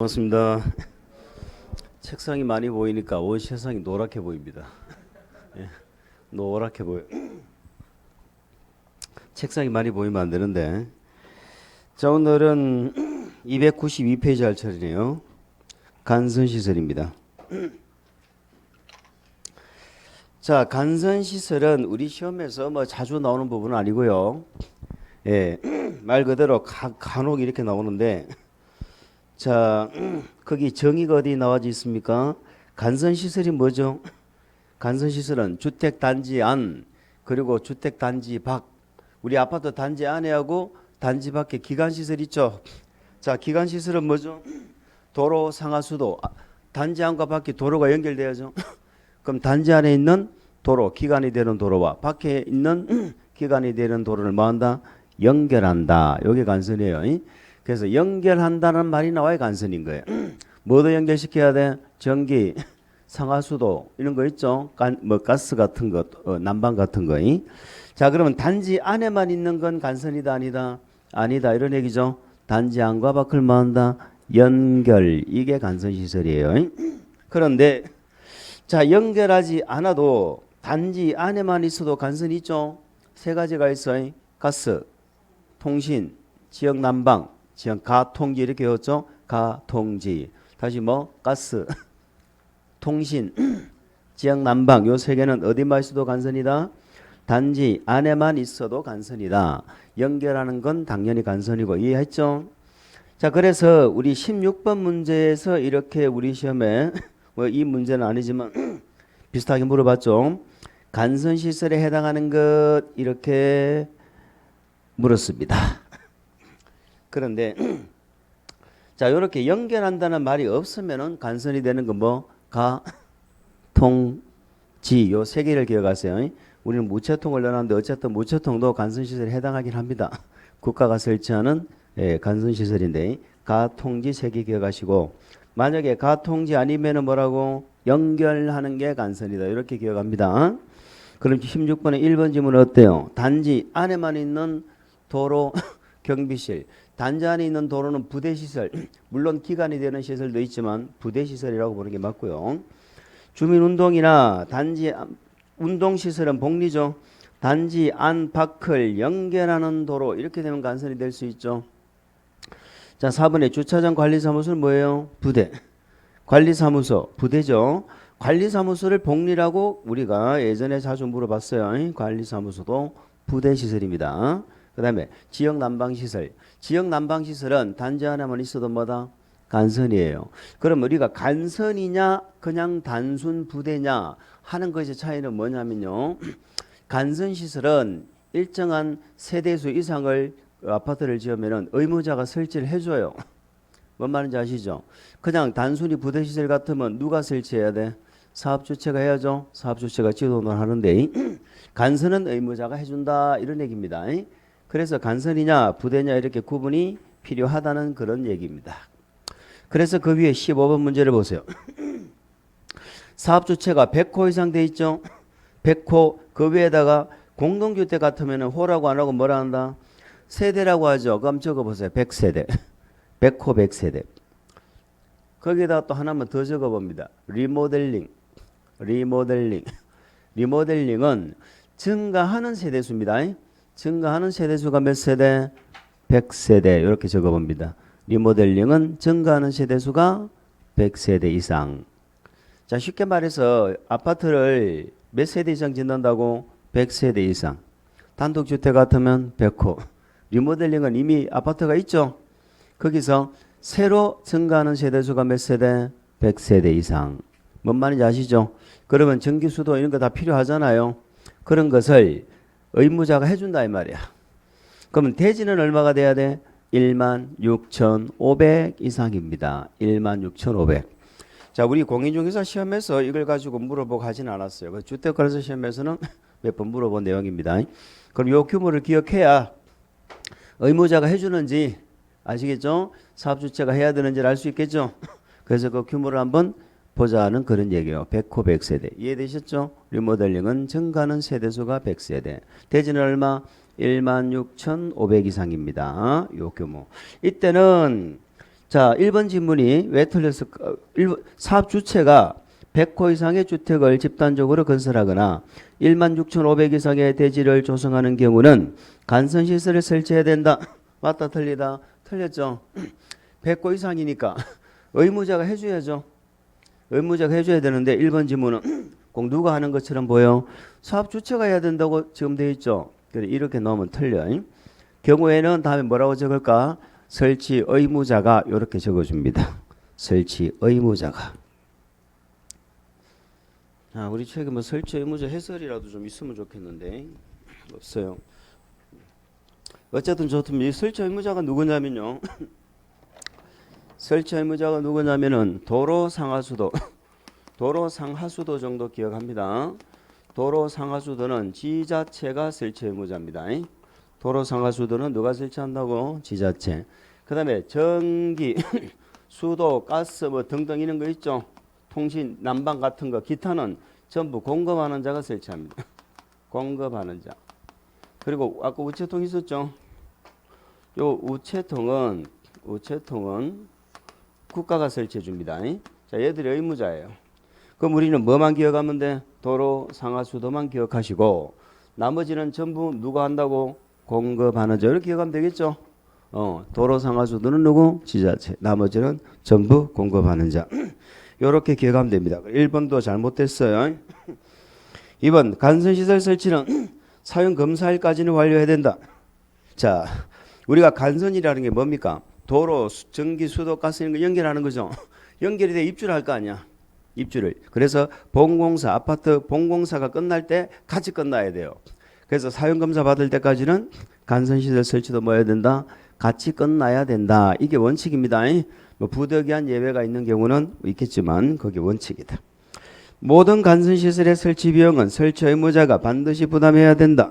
반갑습니다. 책상이 많이 보이니까 온 세상이 노랗게 보입니다. 예, 노랗게 보여. 책상이 많이 보이면 안 되는데. 자, 오늘은 292페이지 할 차례네요. 간선시설입니다. 자, 간선시설은 우리 시험에서 뭐 자주 나오는 부분은 아니고요. 예, 말 그대로 간혹 이렇게 나오는데, 자, 거기 정의가 어디 나와져 있습니까? 간선시설이 뭐죠? 간선시설은 주택단지 안, 그리고 주택단지 밖. 우리 아파트 단지 안에 하고 단지 밖에 기관시설 있죠? 자, 기관시설은 뭐죠? 도로, 상하수도. 단지 안과 밖에 도로가 연결돼야죠. 그럼 단지 안에 있는 도로, 기관이 되는 도로와 밖에 있는 기관이 되는 도로를 뭐 한다? 연결한다. 이게 간선이에요. 그래서 연결한다는 말이 나와야 간선인 거예요. 뭐도 연결시켜야 돼? 전기, 상하수도 이런 거 있죠. 뭐 가스 같은 것, 난방 같은 거. 자, 그러면 단지 안에만 있는 건 간선이다 아니다? 아니다 이런 얘기죠. 단지 안과 밖을 뭐 한다? 연결. 이게 간선 시설이에요. 그런데 자, 연결하지 않아도 단지 안에만 있어도 간선이 있죠. 세 가지가 있어요. 가스, 통신, 지역 난방, 지역 가통지 이렇게 외웠죠. 가통지. 다시 뭐 가스, 통신, 지역 난방 요 세 개는 어디만 있어도 간선이다. 단지 안에만 있어도 간선이다. 연결하는 건 당연히 간선이고 이해했죠? 자, 그래서 우리 16번 문제에서 이렇게 우리 시험에 뭐 이 문제는 아니지만 비슷하게 물어봤죠. 간선 시설에 해당하는 것 이렇게 물었습니다. 그런데 자, 이렇게 연결한다는 말이 없으면은 간선이 되는 건 뭐? 가, 통, 지 요 세 개를 기억하세요. 우리는 무채통을 넣었는데 어쨌든 무채통도 간선시설에 해당하긴 합니다. 국가가 설치하는 간선시설인데 가통지 세 개 기억하시고 만약에 가통지 아니면은 뭐라고? 연결하는 게 간선이다. 이렇게 기억합니다. 그럼 16번에 1번 지문은 어때요? 단지 안에만 있는 도로 경비실. 단지 안에 있는 도로는 부대시설. 물론 기간이 되는 시설도 있지만 부대시설이라고 보는 게 맞고요. 주민운동이나 단지 운동시설은 복리죠. 단지 안 밖을 연결하는 도로 이렇게 되면 간선이 될 수 있죠. 자, 4번에 주차장 관리사무소는 뭐예요? 부대. 관리사무소 부대죠. 관리사무소를 복리라고 우리가 예전에 자주 물어봤어요. 관리사무소도 부대시설입니다. 그 다음에 지역난방시설. 지역난방시설은 단지 하나만 있어도 뭐다? 간선이에요. 그럼 우리가 간선이냐 그냥 단순 부대냐 하는 것의 차이는 뭐냐면요. 간선시설은 일정한 세대수 이상을 아파트를 지으면 의무자가 설치를 해줘요. 뭔 말인지 아시죠? 그냥 단순히 부대시설 같으면 누가 설치해야 돼? 사업주체가 해야죠. 사업주체가 지도를 하는데 간선은 의무자가 해준다 이런 얘기입니다. 그래서 간선이냐 부대냐 이렇게 구분이 필요하다는 그런 얘기입니다. 그래서 그 위에 15번 문제를 보세요. 사업주체가 100호 이상 돼 있죠. 100호 그 위에다가 공동주택 같으면 호라고 안 하고 뭐라 한다? 세대라고 하죠. 그럼 적어보세요. 100세대. 100호 100세대. 거기에다가 또 하나만 더 적어봅니다. 리모델링. 리모델링은 증가하는 세대수입니다. 증가하는 세대수가 몇 세대? 100세대. 이렇게 적어봅니다. 리모델링은 증가하는 세대수가 100세대 이상. 자, 쉽게 말해서 아파트를 몇 세대 이상 짓는다고? 100세대 이상. 단독주택 같으면 100호. 리모델링은 이미 아파트가 있죠. 거기서 새로 증가하는 세대수가 몇 세대? 100세대 이상. 뭔 말인지 아시죠? 그러면 전기수도 이런 거 다 필요하잖아요. 그런 것을 의무자가 해준다 이 말이야. 그러면 대지는 얼마가 돼야 돼? 16,500 이상입니다. 16,500. 자, 우리 공인중개사 시험에서 이걸 가지고 물어보고 하진 않았어요. 주택거래소 시험에서는 몇 번 물어본 내용입니다. 그럼 요 규모를 기억해야 의무자가 해주는지 아시겠죠? 사업주체가 해야 되는지를 알 수 있겠죠? 그래서 그 규모를 한번 보자는 그런 얘기예요. 100호 100세대. 이해되셨죠? 리모델링은 증가하는 세대수가 100세대. 대지는 얼마? 16,500 이상입니다. 요 규모. 이때는 자, 1번 질문이 왜 틀렸을까? 사업 주체가 100호 이상의 주택을 집단적으로 건설하거나 16,500 이상의 대지를 조성하는 경우는 간선시설을 설치해야 된다. 맞다 틀리다? 틀렸죠. 100호 이상이니까 의무자가 해줘야죠. 의무자가 해줘야 되는데 1번 질문은 꼭 누가 하는 것처럼 보여. 사업 주체가 해야 된다고 지금 되어 있죠. 그래 이렇게 넣으면 틀려. 경우에는 다음에 뭐라고 적을까? 설치 의무자가 이렇게 적어줍니다. 설치 의무자가. 아, 우리 책에 뭐 설치 의무자 해설이라도 좀 있으면 좋겠는데 없어요. 어쨌든 좋든 이 설치 의무자가 누구냐면요. 설치 의무자가 누구냐면은 도로 상하수도, 도로 상하수도 정도 기억합니다. 도로 상하수도는 지자체가 설치 의무자입니다. 도로 상하수도는 누가 설치한다고? 지자체. 그 다음에 전기, 수도, 가스 뭐 등등 이런 거 있죠. 통신, 난방 같은 거 기타는 전부 공급하는 자가 설치합니다. 공급하는 자. 그리고 아까 우체통 있었죠. 요 우체통은 국가가 설치해 줍니다. 자, 얘들이 의무자예요. 그럼 우리는 뭐만 기억하면 돼? 도로 상하수도만 기억하시고 나머지는 전부 누가 한다고? 공급하는 자. 이렇게 기억하면 되겠죠. 도로 상하수도는 누구? 지자체. 나머지는 전부 공급하는 자. 이렇게 기억하면 됩니다. 1번도 잘못됐어요. 2번 간선시설 설치는 사용 검사일까지는 완료해야 된다. 자, 우리가 간선이라는 게 뭡니까? 도로, 전기, 수도, 가스 이런 거 연결하는 거죠. 연결이 돼 입주를 할 거 아니야. 입주를. 그래서 본공사, 아파트 본공사가 끝날 때 같이 끝나야 돼요. 그래서 사용검사 받을 때까지는 간선시설 설치도 뭐 해야 된다? 같이 끝나야 된다. 이게 원칙입니다. 뭐 부득이한 예외가 있는 경우는 있겠지만 그게 원칙이다. 모든 간선시설의 설치 비용은 설치 의무자가 반드시 부담해야 된다.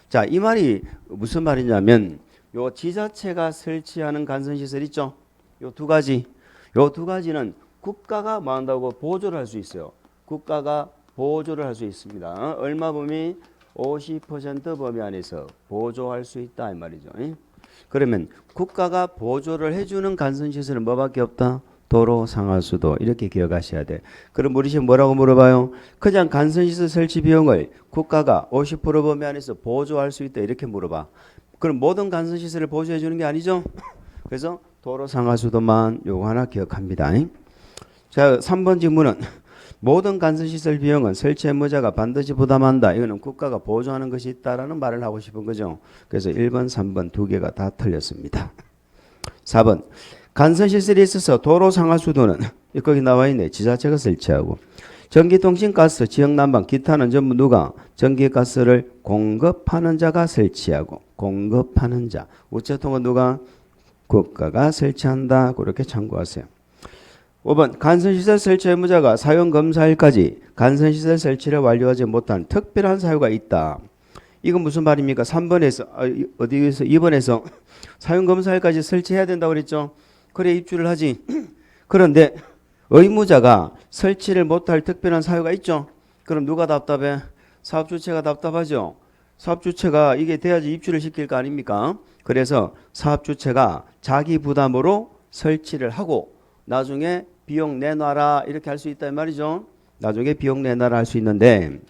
자, 이 말이 무슨 말이냐면 요 지자체가 설치하는 간선시설 있죠. 요 두 가지는 국가가 뭐 한다고 보조를 할 수 있어요. 국가가 보조를 할 수 있습니다. 얼마 범위? 50% 범위 안에서 보조할 수 있다 이 말이죠. 그러면 국가가 보조를 해주는 간선시설은 뭐밖에 없다? 도로, 상하수도 이렇게 기억하셔야 돼. 그럼 우리 시험 뭐라고 물어봐요? 그냥 간선시설 설치 비용을 국가가 50% 범위 안에서 보조할 수 있다 이렇게 물어봐. 그럼 모든 간선시설을 보조해 주는 게 아니죠? 그래서 도로, 상하수도만 요거 하나 기억합니다. 자, 3번 질문은 모든 간선시설 비용은 설치 의무자가 반드시 부담한다. 이거는 국가가 보조하는 것이 있다라는 말을 하고 싶은 거죠. 그래서 1번, 3번 두 개가 다 틀렸습니다. 4번 간선시설에 있어서 도로, 상하수도는 거기 나와 있네. 지자체가 설치하고 전기통신, 가스, 지역난방, 기타는 전부 누가? 전기가스를 공급하는 자가 설치하고 공급하는 자. 우체통은 누가? 국가가 설치한다. 그렇게 참고하세요. 5번 간선시설 설치 의무자가 사용검사일까지 간선시설 설치를 완료하지 못한 특별한 사유가 있다. 이건 무슨 말입니까? 3번에서 어디에서 2번에서 사용검사일까지 설치해야 된다고 그랬죠. 그래 입주를 하지. 그런데 의무자가 설치를 못할 특별한 사유가 있죠. 그럼 누가 답답해? 사업주체가 답답하죠. 사업주체가 이게 돼야지 입주를 시킬 거 아닙니까? 그래서 사업주체가 자기 부담으로 설치를 하고 나중에 비용 내놔라 이렇게 할 수 있다 이 말이죠. 나중에 비용 내놔라 할 수 있는데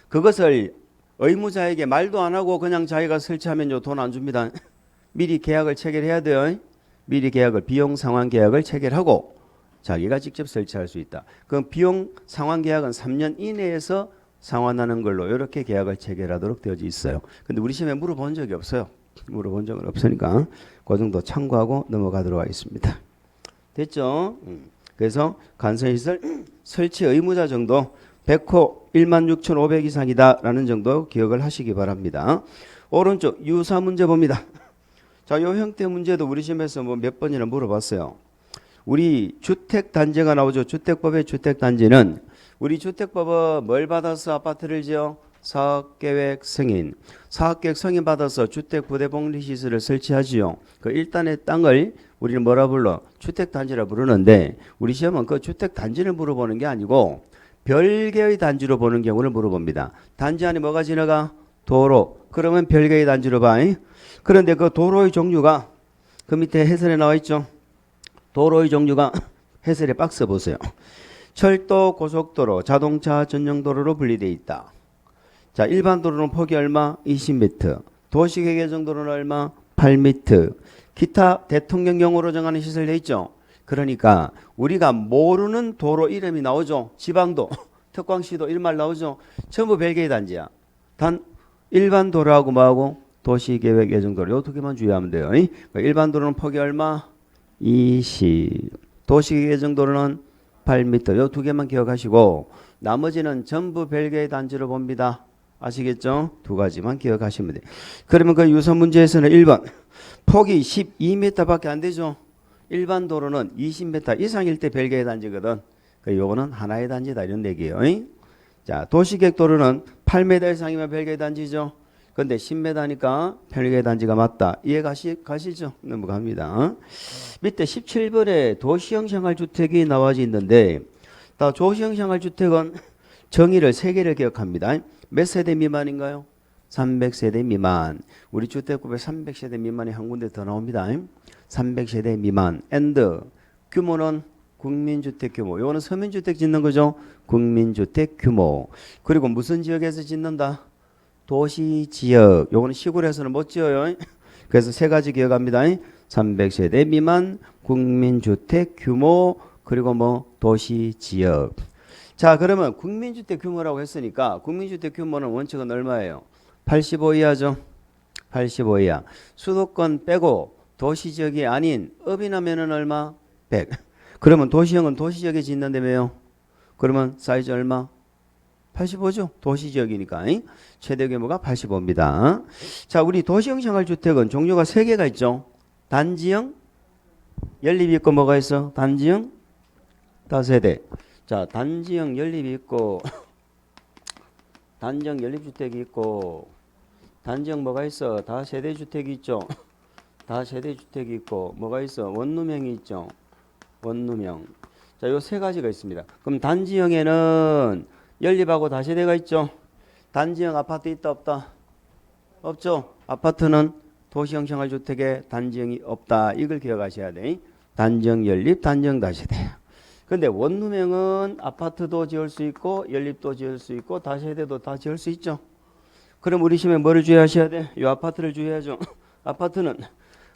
그것을 의무자에게 말도 안 하고 그냥 자기가 설치하면요 돈 안 줍니다. 미리 계약을 체결해야 돼요. 미리 계약을 비용 상환 계약을 체결하고 자기가 직접 설치할 수 있다. 그럼 비용 상환 계약은 3년 이내에서 상환하는 걸로 이렇게 계약을 체결하도록 되어져 있어요. 근데 우리 시험에 물어본 적이 없어요. 물어본 적은 없으니까 그 정도 참고하고 넘어가도록 하겠습니다. 됐죠? 그래서 간선시설 설치 의무자 정도 100호 16,500 이상이다라는 정도 기억을 하시기 바랍니다. 오른쪽 유사 문제 봅니다. 자, 요 형태 문제도 우리 시험에서 뭐 몇 번이나 물어봤어요. 우리 주택단지가 나오죠. 주택법의 주택단지는 우리 주택법은 뭘 받아서 아파트를 지어? 사업계획 승인. 사업계획 승인 받아서 주택 부대복리시설을 설치하지요. 그 일단의 땅을 우리는 뭐라 불러? 주택단지라 부르는데 우리 시험은 그 주택단지를 물어보는 게 아니고 별개의 단지로 보는 경우를 물어봅니다. 단지 안에 뭐가 지나가? 도로. 그러면 별개의 단지로 봐. 그런데 그 도로의 종류가 그 밑에 해설에 나와 있죠. 도로의 종류가 해설의 박스 보세요. 철도, 고속도로, 자동차 전용도로로 분리되어 있다. 자, 일반 도로는 폭이 얼마? 20m. 도시계획정도로는 얼마? 8m. 기타 대통령령으로 정하는 시설 돼 있죠. 그러니까 우리가 모르는 도로 이름이 나오죠. 지방도, 특광시도 이런 말 나오죠. 전부 별개의 단지야. 단 일반 도로하고 뭐하고? 도시계획예정도로 이 두 개만 주의하면 돼요. 일반 도로는 폭이 얼마? 20. 도시계획예정도로는 8m. 이 두 개만 기억하시고 나머지는 전부 별개의 단지로 봅니다. 아시겠죠? 두 가지만 기억하시면 돼요. 그러면 그 유선 문제에서는 1번 폭이 12m밖에 안 되죠. 일반 도로는 20m 이상일 때 별개의 단지거든. 요거는 하나의 단지다 이런 얘기예요. 자, 도시계획도로는 8m 이상이면 별개의 단지죠. 근데 10m니까 별개의 단지가 맞다. 이해 가시죠? 넘어갑니다. 밑에 17번에 도시형 생활주택이 나와 있는데 도시형 생활주택은 정의를 3개를 기억합니다. 몇 세대 미만인가요? 300세대 미만. 우리 주택급에 300세대 미만이 한 군데 더 나옵니다. 300세대 미만. and 규모는 국민주택 규모. 요거는 서민주택 짓는 거죠. 국민주택 규모. 그리고 무슨 지역에서 짓는다? 도시지역. 요거는 시골에서는 못 지어요. 그래서 3가지 기억합니다. 300세대 미만, 국민주택 규모, 그리고 뭐 도시지역. 자, 그러면 국민주택 규모라고 했으니까 국민주택 규모는 원칙은 얼마예요? 85 이하죠. 85 이하. 수도권 빼고 도시지역이 아닌 업이 나면은 얼마? 100. 그러면 도시형은 도시지역에 짓는다며요. 그러면 사이즈 얼마? 85죠. 도시지역이니까. 최대 규모가 85입니다. 자, 우리 도시형 생활주택은 종류가 3개가 있죠. 단지형, 연립이 있고 뭐가 있어? 단지형, 다세대. 자, 단지형 연립이 있고 단지형 연립주택이 있고 단지형 뭐가 있어? 다세대주택이 있죠. 다세대주택이 있고 뭐가 있어? 원룸형이 있죠. 원룸형. 자, 요 3가지가 있습니다. 그럼 단지형에는 연립하고 다세대가 있죠. 단지형 아파트 있다 없다? 없죠. 아파트는 도시형 생활주택에 단지형이 없다. 이걸 기억하셔야 돼. 단지형 연립, 단지형 다세대. 근데 원룸형은 아파트도 지을 수 있고 연립도 지을 수 있고 다세대도 다 지을 수 있죠. 그럼 우리 시험에 뭐를 주의하셔야 돼? 이 아파트를 주의하죠.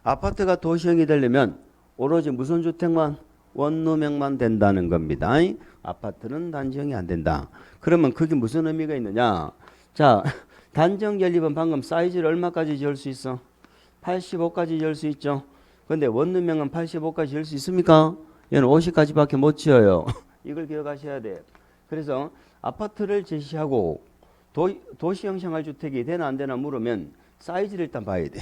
아파트가 도시형이 되려면 오로지 무슨 주택만? 원룸형만 된다는 겁니다. 아파트는 단지형이 안 된다. 그러면 그게 무슨 의미가 있느냐? 자, 단지형 연립은 방금 사이즈를 얼마까지 지을 수 있어? 85까지 지을 수 있죠. 근데 원룸형은 85까지 지을 수 있습니까? 얘는 50까지밖에 못 지어요. 이걸 기억하셔야 돼. 그래서 아파트를 제시하고 도시형 생활주택이 되나 안 되나 물으면 사이즈를 일단 봐야 돼.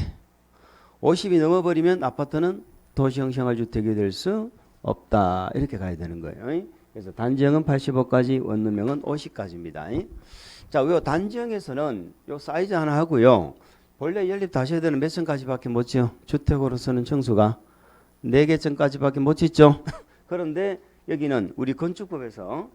50이 넘어버리면 아파트는 도시형 생활주택이 될 수 없다. 이렇게 가야 되는 거예요. 그래서 단지형은 85까지, 원룸형은 50까지입니다. 자, 요 단지형에서는 요 사이즈 하나 하고요. 본래 연립 다세대는 몇 층까지밖에 못 지어? 주택으로서는 층수가 4개 층까지밖에 못 짓죠. 그런데 여기는 우리 건축법에서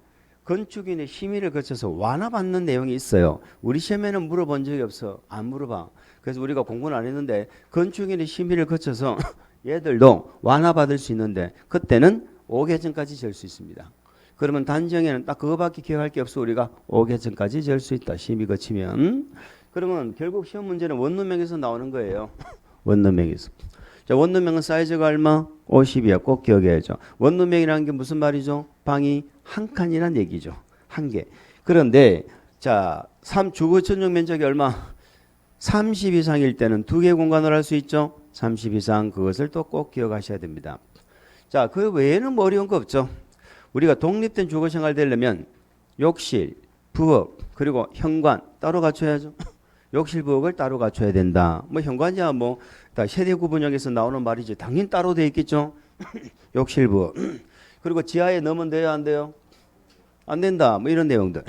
건축인의 심의를 거쳐서 완화받는 내용이 있어요. 우리 시험에는 물어본 적이 없어. 안 물어봐. 그래서 우리가 공부는 안 했는데 건축인의 심의를 거쳐서 얘들도 완화받을 수 있는데 그때는 5계층까지 지을 수 있습니다. 그러면 단지형에는 딱 그거밖에 기억할 게 없어. 우리가 5계층까지 지을 수 있다. 심의 거치면. 그러면 결국 시험 문제는 원룸형에서 나오는 거예요. 원룸형에서. 자, 원룸형은 사이즈가 얼마? 50이야. 꼭 기억해야죠. 원룸형이라는 게 무슨 말이죠? 방이 한 칸이란 얘기죠. 한 개. 그런데 자, 주거 전용 면적이 얼마? 30 이상일 때는 2개 공간을 할 수 있죠. 30 이상 그것을 또 꼭 기억하셔야 됩니다. 자, 그 외에는 뭐 어려운 거 없죠. 우리가 독립된 주거 생활 되려면 욕실, 부엌, 그리고 현관 따로 갖춰야죠. 욕실, 부엌을 따로 갖춰야 된다. 뭐 현관이야 뭐 다 세대 구분형에서 나오는 말이지. 당연히 따로 돼 있겠죠. 욕실, 부엌. 그리고 지하에 넣으면 돼요, 안 돼요? 안 된다. 뭐 이런 내용들.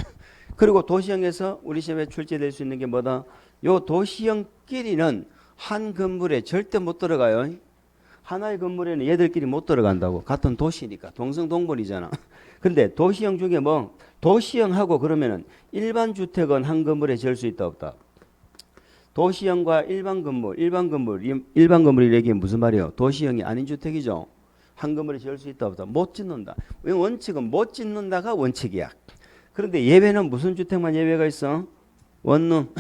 그리고 도시형에서 우리 시험에 출제될 수 있는 게 뭐다? 요 도시형끼리는 한 건물에 절대 못 들어가요. 하나의 건물에는 얘들끼리 못 들어간다고. 같은 도시니까. 동성동본이잖아. 근데 도시형 중에 뭐 도시형하고 그러면은 일반 주택은 한 건물에 지을 수 있다 없다? 일반 건물이 얘기하면 무슨 말이에요? 도시형이 아닌 주택이죠. 한 건물에 지을 수 있다 없다? 못 짓는다. 원칙은 못 짓는다가 원칙이야. 그런데 예외는 무슨 주택만 예외가 있어? 원룸.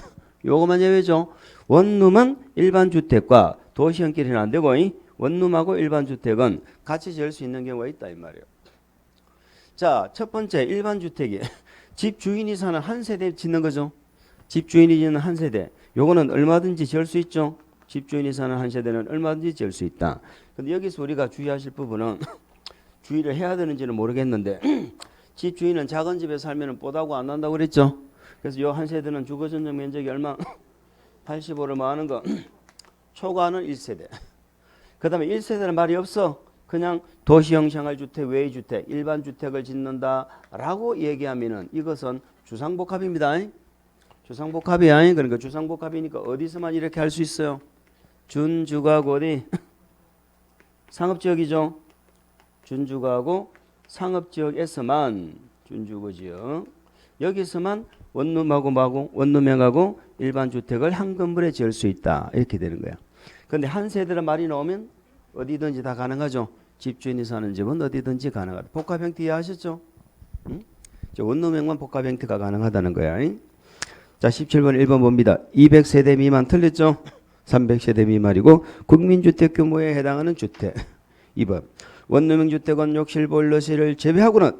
요거만 예외죠. 원룸은 일반 주택과 도시형끼리는 안 되고 원룸하고 일반 주택은 같이 지을 수 있는 경우가 있다 이 말이에요. 자, 첫 번째 일반 주택이 집 주인이 사는 한 세대 짓는 거죠. 집 주인이 짓는 한 세대. 요거는 얼마든지 지을 수 있죠. 집 주인이 사는 한 세대는 얼마든지 지을 수 있다. 근데 여기서 우리가 주의하실 부분은 주의를 해야 되는지는 모르겠는데 집 주인은 작은 집에 살면 뽀다고 안 난다고 그랬죠. 그래서 요 한 세대는 주거 전용 면적이 얼마? 85를 뭐하는 거? 초과하는 1세대. 그 다음에 1세대는 말이 없어. 그냥 도시형 생활주택, 외주택, 일반 주택을 짓는다라고 얘기하면은 이것은 주상복합입니다. 주상복합이야. 그러니까 주상복합이니까 어디서만 이렇게 할 수 있어요? 준주거하고 어디? 상업지역이죠. 준주거하고 상업지역에서만 준주거지역. 여기서만 원룸하고 뭐하고 원룸형하고 일반 주택을 한 건물에 지을 수 있다. 이렇게 되는 거야. 그런데 한 세대란 말이 나오면 어디든지 다 가능하죠. 집주인이 사는 집은 어디든지 가능하다. 복합 형태 이해하셨죠? 응? 원룸형만 복합 형태가 가능하다는 거야. 자, 17번 1번 봅니다. 200세대 미만 틀렸죠? 300세대 미만이고 국민주택 규모에 해당하는 주택. 2번 원룸형 주택은 욕실 보일러실을 제외하고는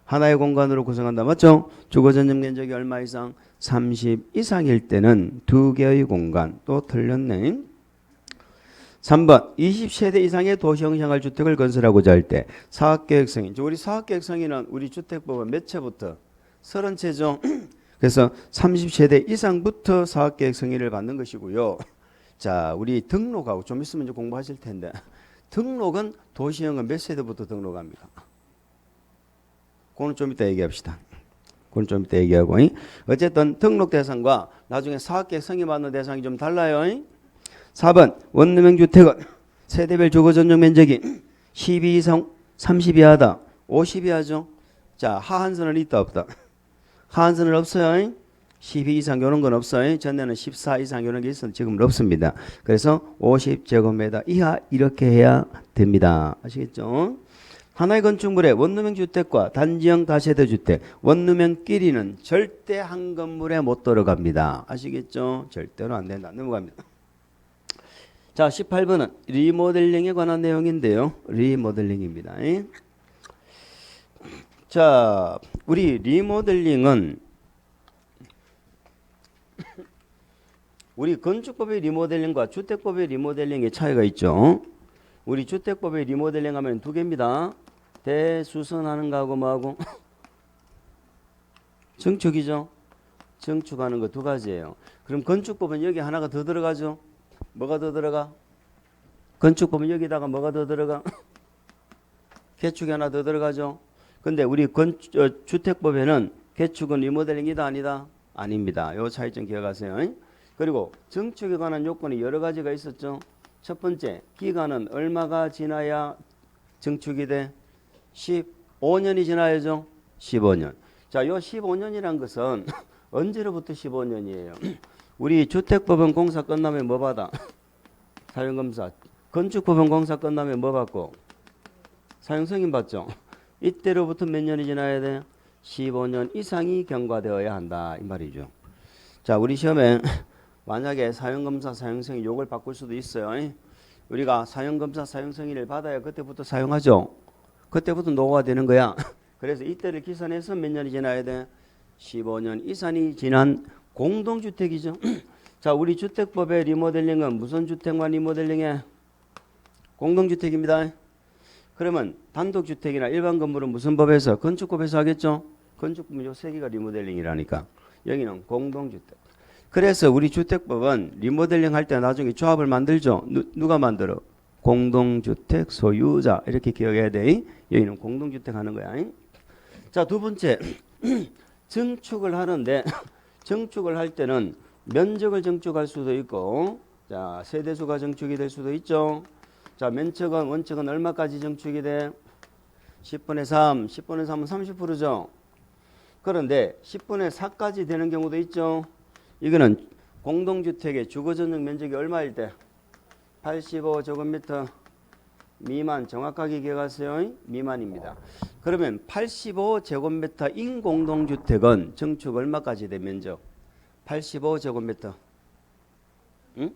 하나의 공간으로 구성한다. 맞죠? 주거 전용 면적이 얼마 이상? 30 이상일 때는 두 개의 공간. 또 틀렸네. 3번 20세대 이상의 도시형 생활주택을 건설하고자 할 때 사업계획성인. 우리 사업계획성인은 우리 주택법은 몇 채부터? 30채죠. 그래서 30세대 이상부터 사업계획성인을 받는 것이고요. 자, 우리 등록하고 좀 있으면 이제 공부하실 텐데 등록은 도시형은 몇 세대부터 등록합니까? 그건 좀 이따 얘기합시다. 그건 좀 이따 얘기하고. 어쨌든 등록 대상과 나중에 사업계획 승인 받는 대상이 좀 달라요. 4번 원룸형 주택은 세대별 주거 전용 면적이 12 이상 30 이하다. 50 이하죠. 자, 하한선은 있다 없다? 하한선은 없어요. 12 이상 이런 건 없어요. 전에는 14 이상 이런 게 있었는데 지금은 없습니다. 그래서 50제곱미터 이하 이렇게 해야 됩니다. 아시겠죠? 하나의 건축물에 원룸형 주택과 단지형 다세대 주택, 원룸형끼리는 절대 한 건물에 못 들어갑니다. 아시겠죠? 절대로 안 된다. 넘어갑니다. 자, 18번은 리모델링에 관한 내용인데요. 리모델링입니다. 자, 우리 리모델링은 우리 건축법의 리모델링과 주택법의 리모델링의 차이가 있죠. 우리 주택법의 리모델링 하면 두 개입니다. 대수선하는 거하고 뭐하고 증축이죠. 증축하는 거 두 가지예요. 그럼 건축법은 여기 하나가 더 들어가죠. 뭐가 더 들어가? 건축법은 여기다가 뭐가 더 들어가? 개축이 하나 더 들어가죠. 근데 우리 주택법에는 개축은 리모델링이다 아니다? 아닙니다. 요 차이점 기억하세요. 그리고 증축에 관한 요건이 여러 가지가 있었죠. 첫 번째, 기간은 얼마가 지나야 증축이 돼? 15년이 지나야죠. 15년. 자, 요 15년이란 것은 언제로부터 15년이에요? 우리 주택법은 공사 끝나면 뭐 받아? 사용검사. 건축법은 공사 끝나면 뭐 받고? 사용승인 받죠. 이때로부터 몇 년이 지나야 돼? 15년 이상이 경과되어야 한다 이 말이죠. 자, 우리 시험에 만약에 사용검사 사용승인 요걸 바꿀 수도 있어요. 우리가 사용검사 사용승인을 받아야 그때부터 사용하죠. 그때부터 노후가 되는 거야. 그래서 이때를 기산해서 몇 년이 지나야 돼? 15년 이상이 지난 공동주택이죠. 자, 우리 주택법의 리모델링은 무슨 주택만 리모델링해? 공동주택입니다. 그러면 단독주택이나 일반 건물은 무슨 법에서? 건축법에서 하겠죠. 건축법은 요 세 개가 리모델링이라니까. 여기는 공동주택. 그래서 우리 주택법은 리모델링 할 때 나중에 조합을 만들죠. 누가 만들어? 공동주택 소유자. 이렇게 기억해야 돼. 여기는 공동주택 하는 거야. 자, 두 번째. 증축을 하는데 증축을 할 때는 면적을 증축할 수도 있고, 자, 세대수가 증축이 될 수도 있죠. 자, 면적은 원칙은 얼마까지 증축이 돼? 10분의 3. 10분의 3은 30%죠. 그런데 10분의 4까지 되는 경우도 있죠. 이거는 공동주택의 주거 전용 면적이 얼마일 때? 85제곱미터 미만 정확하게 기억하세요. 미만입니다. 그러면 85제곱미터 인공동주택은 증축 얼마까지 돼 면적? 85제곱미터. 응?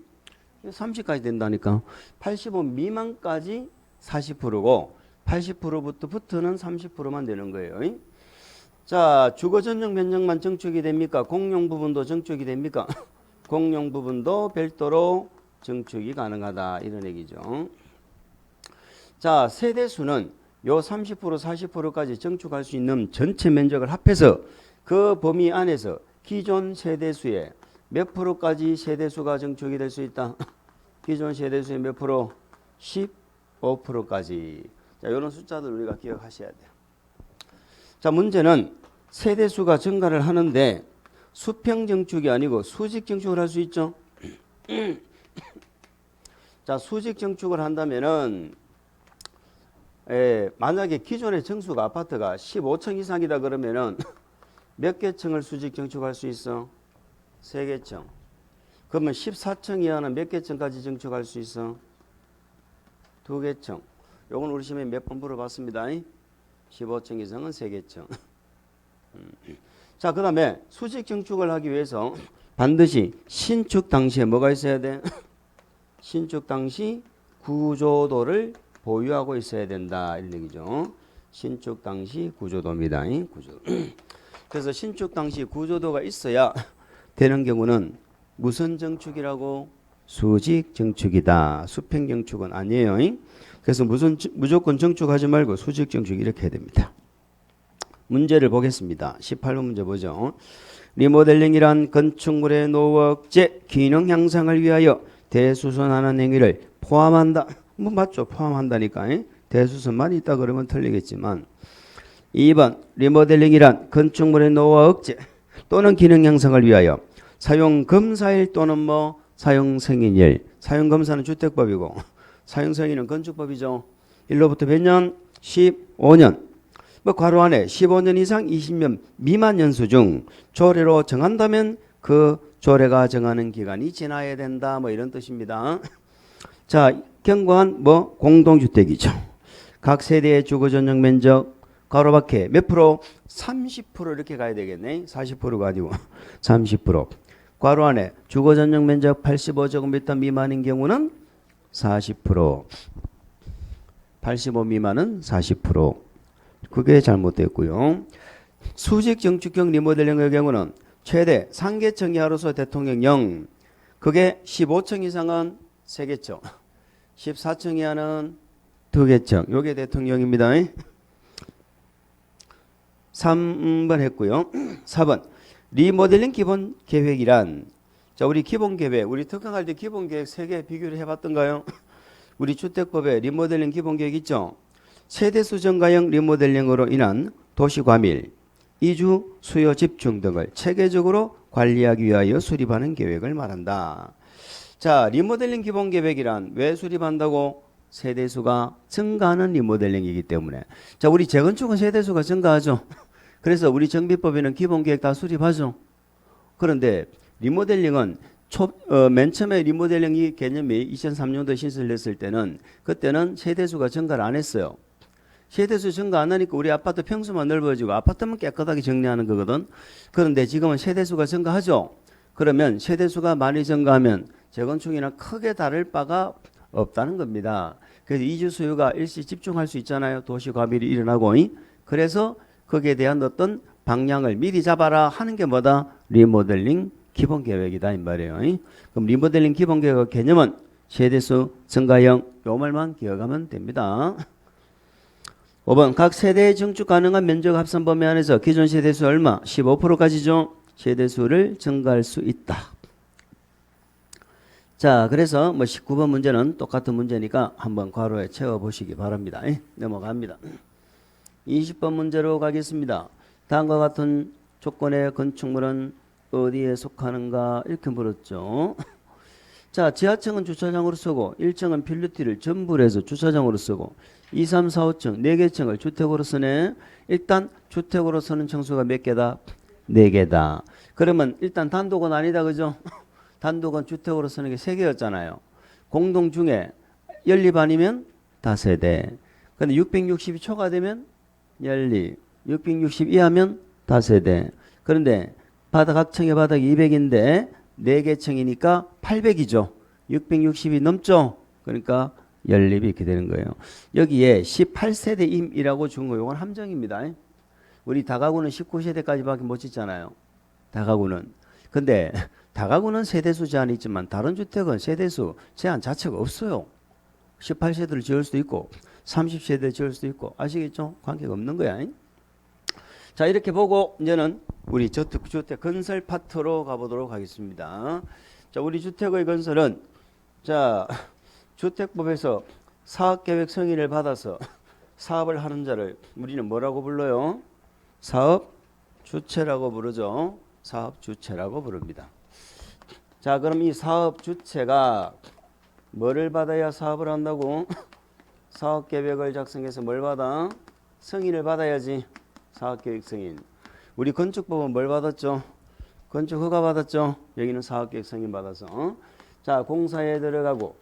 30까지 된다니까. 85 미만까지 40%고 80%부터는 30%만 되는 거예요. 자, 주거 전용 면적만 증축이 됩니까? 공용 부분도 증축이 됩니까? 공용 부분도 별도로 증축이 가능하다 이런 얘기죠. 자, 세대수는 요 30% 40%까지 증축할 수 있는 전체 면적을 합해서 그 범위 안에서 기존 세대수의 몇 프로까지 세대수가 증축이 될 수 있다? 기존 세대수의 몇 프로? 15%까지. 자, 이런 숫자들 우리가 기억하셔야 돼요. 자, 문제는 세대수가 증가를 하는데 수평 증축이 아니고 수직 증축을 할 수 있죠. 자, 수직 증축을 한다면은 만약에 기존의 층수가 아파트가 15층 이상이다 그러면은 몇 개 층을 수직 증축할 수 있어? 3개 층. 그러면 14층 이하는 몇 개 층까지 증축할 수 있어? 2개 층. 요건 우리 시험에 몇 번 물어봤습니다. 15층 이상은 3개 층. 자, 그 다음에 수직 증축을 하기 위해서 반드시 신축 당시에 뭐가 있어야 돼? 신축 당시 구조도를 보유하고 있어야 된다 이런 얘기죠. 신축 당시 구조도입니다. 구조도. 그래서 신축 당시 구조도가 있어야 되는 경우는 무슨 증축이라고? 수직 증축이다. 수평 증축은 아니에요. 그래서 무조건 증축하지 말고 수직 증축 이렇게 해야 됩니다. 문제를 보겠습니다. 18번 문제 보죠. 리모델링이란 건축물의 노후 억제, 기능 향상을 위하여 대수선하는 행위를 포함한다. 뭐 맞죠? 포함한다니까. 대수선만 있다 그러면 틀리겠지만 2번 리모델링이란 건축물의 노후 억제 또는 기능 향상을 위하여 사용 검사일 또는 뭐 사용 승인일. 사용 검사는 주택법이고 사용 승인은 건축법이죠. 1로부터 몇 년? 15년. 뭐 괄호 안에 15년 이상 20년 미만 연수 중 조례로 정한다면 그 조례가 정하는 기간이 지나야 된다. 뭐 이런 뜻입니다. 자, 경과한 뭐 공동주택이죠. 각 세대의 주거 전용 면적 괄호 밖에 몇 프로? 30% 이렇게 가야 되겠네. 40%가 아니고 30%. 괄호 안에 주거 전용 면적 85제곱미터 미만인 경우는 40%. 85 미만은 40%. 그게 잘못됐고요. 수직 증축형 리모델링의 경우는 최대 3개층 이하로서 대통령령. 그게 15층 이상은 3개층. 14층 이하는 2개층. 요게 대통령입니다. 3번 했고요. 4번. 리모델링 기본 계획이란, 자, 우리 기본 계획, 우리 특강할 때 기본 계획 3개 비교를 해봤던가요? 우리 주택법에 리모델링 기본 계획 있죠? 세대수 증가형 리모델링으로 인한 도시 과밀, 이주 수요 집중 등을 체계적으로 관리하기 위하여 수립하는 계획을 말한다. 자, 리모델링 기본 계획이란 왜 수립한다고? 세대수가 증가하는 리모델링이기 때문에. 자, 우리 재건축은 세대수가 증가하죠. 그래서 우리 정비법에는 기본 계획 다 수립하죠. 그런데 리모델링은 맨 처음에 리모델링 이 개념이 2003년도에 신설됐을 때는 그때는 세대수가 증가를 안 했어요. 세대수 증가 안 하니까 우리 아파트 평수만 넓어지고 아파트만 깨끗하게 정리하는 거거든. 그런데 지금은 세대수가 증가하죠. 그러면 세대수가 많이 증가하면 재건축이나 크게 다를 바가 없다는 겁니다. 그래서 이주 수요가 일시 집중할 수 있잖아요. 도시 과밀이 일어나고. 그래서 거기에 대한 어떤 방향을 미리 잡아라 하는 게 뭐다? 리모델링 기본 계획이다 이 말이에요. 그럼 리모델링 기본 계획의 개념은 세대수 증가형 요 말만 기억하면 됩니다. 5번 각 세대의 증축 가능한 면적 합산 범위 안에서 기존 세대수 얼마? 15%까지죠. 세대수를 증가할 수 있다. 자, 그래서 뭐 19번 문제는 똑같은 문제니까 한번 괄호에 채워보시기 바랍니다. 넘어갑니다. 20번 문제로 가겠습니다. 다음과 같은 조건의 건축물은 어디에 속하는가 이렇게 물었죠. 자, 지하층은 주차장으로 쓰고 1층은 필로티를 전부 해서 주차장으로 쓰고 2, 3, 4, 5층 4개 층을 주택으로 쓰네. 일단 주택으로 쓰는 층수가 몇 개다? 4개다. 그러면 일단 단독은 아니다 그죠? 단독은 주택으로 쓰는 게 3개였잖아요. 공동 중에 연립 아니면 다세대. 근데 660이 초과되면 연립. 660 이하면 다세대. 그런데 각 층의 바닥이 200인데 4개 층이니까 800이죠. 660이 넘죠. 그러니까 연립이 이렇게 되는 거예요. 여기에 18세대임이라고 준 거 이건 함정입니다. 우리 다가구는 19세대까지밖에 못 짓잖아요. 다가구는. 근데 다가구는 세대수 제한이 있지만 다른 주택은 세대수 제한 자체가 없어요. 18세대를 지을 수도 있고 30세대를 지을 수도 있고 아시겠죠? 관계가 없는 거야. 자, 이렇게 보고 이제는 우리 주택 건설 파트로 가보도록 하겠습니다. 자, 우리 주택의 건설은 자, 주택법에서 사업계획 승인을 받아서 사업을 하는 자를 우리는 뭐라고 불러요? 사업주체라고 부르죠. 사업주체라고 부릅니다. 자, 그럼 이 사업주체가 뭐를 받아야 사업을 한다고? 사업계획을 작성해서 뭘 받아? 승인을 받아야지. 사업계획 승인. 우리 건축법은 뭘 받았죠? 건축 허가 받았죠? 여기는 사업계획 승인 받아서. 자, 공사에 들어가고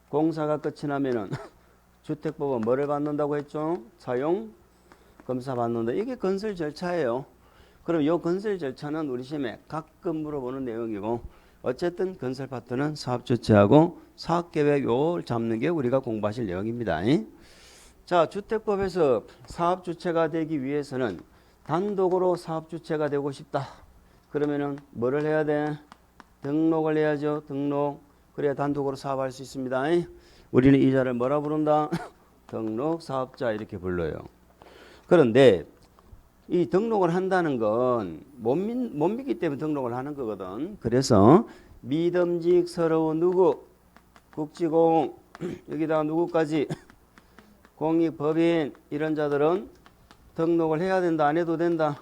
공사가 끝이 나면은 주택법은 뭐를 받는다고 했죠? 사용 검사 받는다. 이게 건설 절차예요. 그럼 이 건설 절차는 우리 시험에 가끔 물어보는 내용이고 어쨌든 건설 파트는 사업주체하고 사업계획 요걸 잡는 게 우리가 공부하실 내용입니다. 자, 주택법에서 사업주체가 되기 위해서는 단독으로 사업주체가 되고 싶다. 그러면은 뭐를 해야 돼? 등록을 해야죠. 등록. 그래야 단독으로 사업할 수 있습니다. 우리는 이 자를 뭐라 부른다? 등록 사업자 이렇게 불러요. 그런데 이 등록을 한다는 건 못 믿기 때문에 등록을 하는 거거든. 그래서 믿음직스러운 누구? 국지공 여기다가 누구까지? 공익법인 이런 자들은 등록을 해야 된다. 안 해도 된다.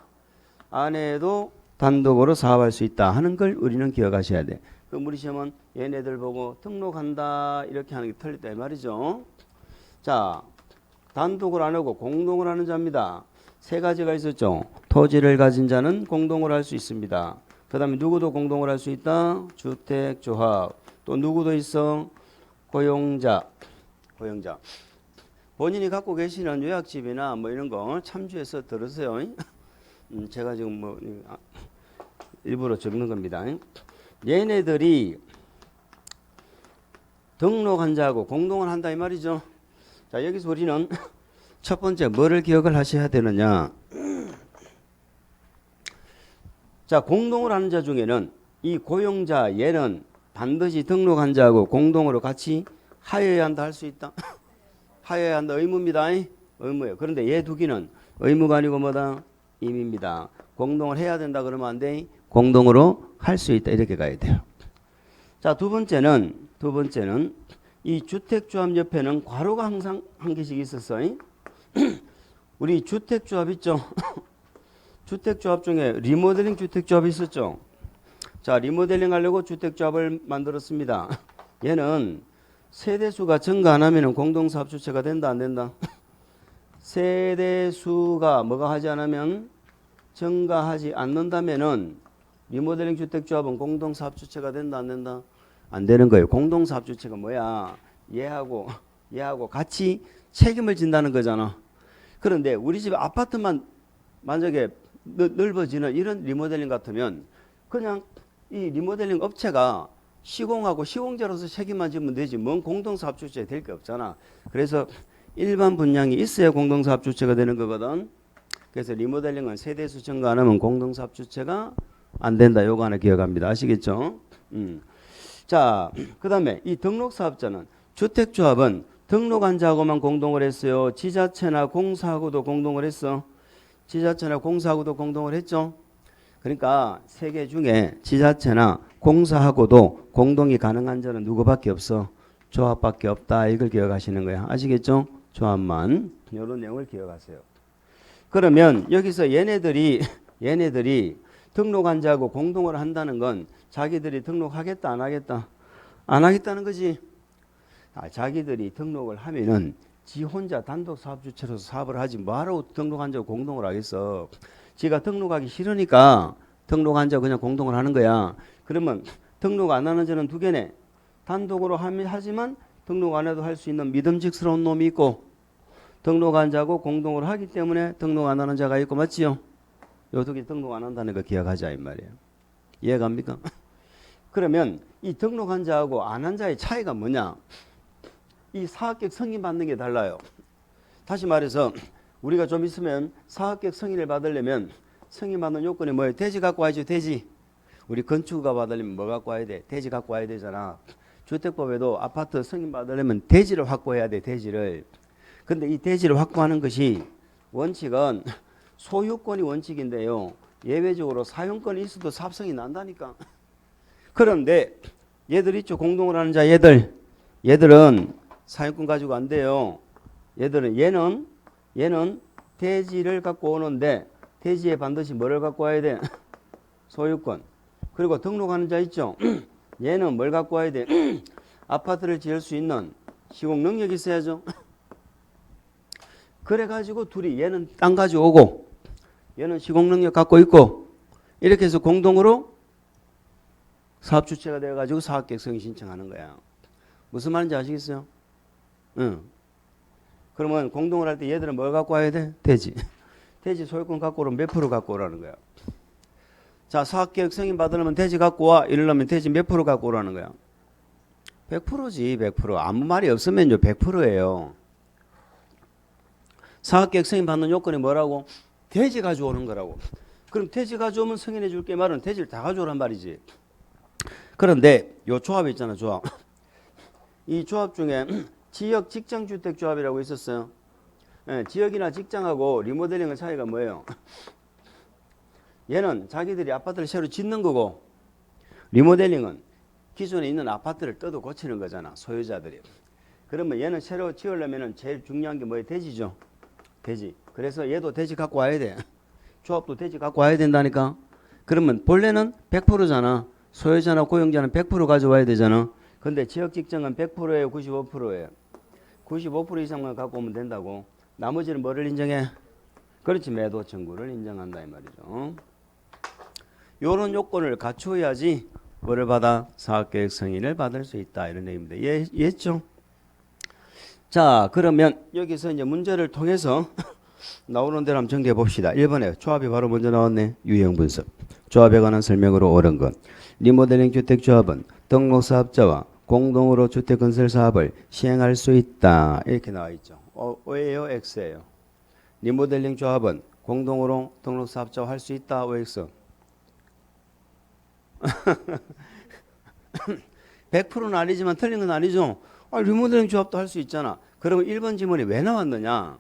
안 해도 단독으로 사업할 수 있다 하는 걸 우리는 기억하셔야 돼. 그럼 우리 시험은 얘네들 보고 등록한다 이렇게 하는 게 틀렸다 이 말이죠. 자, 단독을 안 하고 공동을 하는 자입니다. 세 가지가 있었죠. 토지를 가진 자는 공동을 할 수 있습니다. 그 다음에 누구도 공동을 할 수 있다. 주택조합. 또 누구도 있어. 고용자. 본인이 갖고 계시는 요약집이나 뭐 이런 거 참조해서 들으세요. 제가 지금 뭐 일부러 적는 겁니다. 얘네들이 등록한 자하고 공동을 한다 이 말이죠. 자, 여기서 우리는 첫 번째 뭐를 기억을 하셔야 되느냐. 자, 공동을 하는 자 중에는 이 고용자 얘는 반드시 등록한 자하고 공동으로 같이 하여야 한다 할 수 있다. 하여야 한다 의무입니다. 의무예요. 그런데 얘 두 개는 의무가 아니고 뭐다? 임의입니다. 공동을 해야 된다 그러면 안 돼. 공동으로 할 수 있다 이렇게 가야 돼요. 자, 두 번째는 이 주택조합 옆에는 괄호가 항상 한 개씩 있었어요. 우리 주택조합 있죠. 주택조합 중에 리모델링 주택조합이 있었죠. 자, 리모델링 하려고 주택조합을 만들었습니다. 얘는 세대수가 증가 안 하면 공동사업주체가 된다 안 된다? 세대수가 뭐가 하지 않으면 증가하지 않는다면은 리모델링 주택조합은 공동사업주체가 된다 안 된다? 안 되는 거예요. 공동사업주체가 뭐야? 얘하고 같이 책임을 진다는 거잖아. 그런데 우리 집 아파트만 만약에 넓어지는 이런 리모델링 같으면 그냥 이 리모델링 업체가 시공하고 시공자로서 책임만 지면 되지 뭔 공동사업주체 될 게 없잖아. 그래서 일반 분양이 있어야 공동사업주체가 되는 거거든. 그래서 리모델링은 세대수 증가 안 하면 공동사업주체가 안 된다. 요거 하나 기억합니다. 아시겠죠? 자, 그 다음에 이 등록사업자는 주택조합은 등록한 자하고만 공동을 했어요. 지자체나 공사하고도 공동을 했어. 지자체나 공사하고도 공동을 했죠. 그러니까 세 개 중에 지자체나 공사하고도 공동이 가능한 자는 누구밖에 없어? 조합밖에 없다. 이걸 기억하시는 거야. 아시겠죠? 조합만. 이런 내용을 기억하세요. 그러면 여기서 얘네들이 등록한 자하고 공동을 한다는 건 자기들이 등록하겠다 안 하겠다? 안 하겠다는 거지. 자기들이 등록을 하면은 지 혼자 단독 사업주체로서 사업을 하지 뭐하러 등록한 자하고 공동을 하겠어. 지가 등록하기 싫으니까 등록한 자 그냥 공동을 하는 거야. 그러면 등록 안 하는 자는 두 개네. 단독으로 하지만 등록 안 해도 할 수 있는 믿음직스러운 놈이 있고 등록한 자고 공동으로 하기 때문에 등록 안 하는 자가 있고 맞지요? 요 두 개 등록 안 한다는 거 기억하자 이 말이에요. 이해갑니까? 그러면 이 등록한 자하고 안 한 자의 차이가 뭐냐? 이 사학격 승인 받는 게 달라요. 다시 말해서 우리가 좀 있으면 사학격 승인을 받으려면 승인 받는 요건이 뭐예요? 대지 갖고 와야죠. 대지. 우리 건축가 받으려면 뭐 갖고 와야 돼? 대지 갖고 와야 되잖아. 주택법에도 아파트 승인 받으려면 대지를 확보해야 돼. 대지를. 근데 이 대지를 확보하는 것이 원칙은 소유권이 원칙인데요. 예외적으로 사용권이 있어도 사업성이 난다니까. 그런데 얘들 있죠. 공동을 하는 자 얘들은 사용권 가지고 안 돼요. 얘는 대지를 갖고 오는데 대지에 반드시 뭐를 갖고 와야 돼? 소유권. 그리고 등록하는 자 있죠. 얘는 뭘 갖고 와야 돼? 아파트를 지을 수 있는 시공 능력이 있어야죠. 그래가지고 둘이 얘는 땅 가지고 오고 얘는 시공 능력 갖고 있고 이렇게 해서 공동으로 사업 주체가 되어가지고 사업계획 승인 신청하는 거야. 무슨 말인지 아시겠어요? 응. 그러면 공동을 할 때 얘들은 뭘 갖고 와야 돼? 대지. 대지 소유권 갖고 오면 몇 프로 갖고 오라는 거야. 자, 사업계획 승인 받으려면 대지 갖고 와. 이러려면 대지 몇 프로 갖고 오라는 거야. 100%지, 100%. 아무 말이 없으면요, 100%예요. 사업계획 승인 받는 요건이 뭐라고? 대지 가져오는 거라고. 그럼 대지 가져오면 승인해 줄게 말은 대지를 다 가져오란 말이지. 그런데 요 조합 있잖아, 조합. 이 조합 중에 지역 직장주택 조합이라고 있었어요. 예, 지역이나 직장하고 리모델링의 차이가 뭐예요? 얘는 자기들이 아파트를 새로 짓는 거고 리모델링은 기존에 있는 아파트를 뜯어 고치는 거잖아, 소유자들이. 그러면 얘는 새로 지으려면 제일 중요한 게 뭐예요? 대지죠. 대지. 그래서 얘도 대지 갖고 와야 돼. 조합도 대지 갖고 와야 된다니까. 그러면 본래는 100%잖아. 소유자나 고용자는 100% 가져와야 되잖아. 근데 지역 직장은 100%예요, 95%예요. 95% 이상만 갖고 오면 된다고. 나머지는 뭐를 인정해? 그렇지, 매도 청구를 인정한다 이 말이죠. 요런 요건을 갖추어야지 뭐를 받아? 사업계획 승인을 받을 수 있다 이런 얘기입니다. 이해했죠? 자, 그러면 여기서 이제 문제를 통해서 나오는 대로 한번 정리해 봅시다. 1번에 조합이 바로 먼저 나왔네. 유형 분석. 조합에 관한 설명으로 옳은 것. 리모델링 주택조합은 등록사업자와 공동으로 주택건설 사업을 시행할 수 있다. 이렇게 나와 있죠. O예요? X예요? 리모델링 조합은 공동으로 등록사업자와 할 수 있다. OX. 100%는 아니지만 틀린 건 아니죠. 리모델링 조합도 할 수 있잖아. 그러면 1번 지문이 왜 나왔느냐?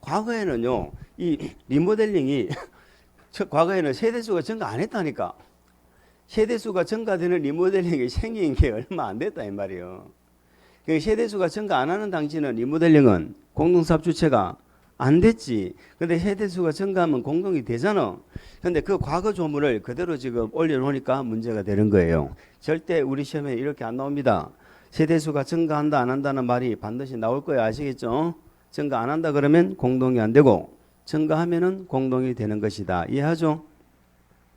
과거에는요, 이 리모델링이 과거에는 세대수가 증가 안 했다니까. 세대수가 증가되는 리모델링이 생긴 게 얼마 안 됐다 이 말이에요. 세대수가 증가 안 하는 당시는 리모델링은 공동사업 주체가 안 됐지. 근데 세대수가 증가하면 공동이 되잖아. 근데 그 과거 조문을 그대로 지금 올려놓으니까 문제가 되는 거예요. 절대 우리 시험에 이렇게 안 나옵니다. 세대수가 증가한다 안 한다는 말이 반드시 나올 거예요. 아시겠죠? 증가 안 한다 그러면 공동이 안 되고 증가하면은 공동이 되는 것이다. 이해하죠?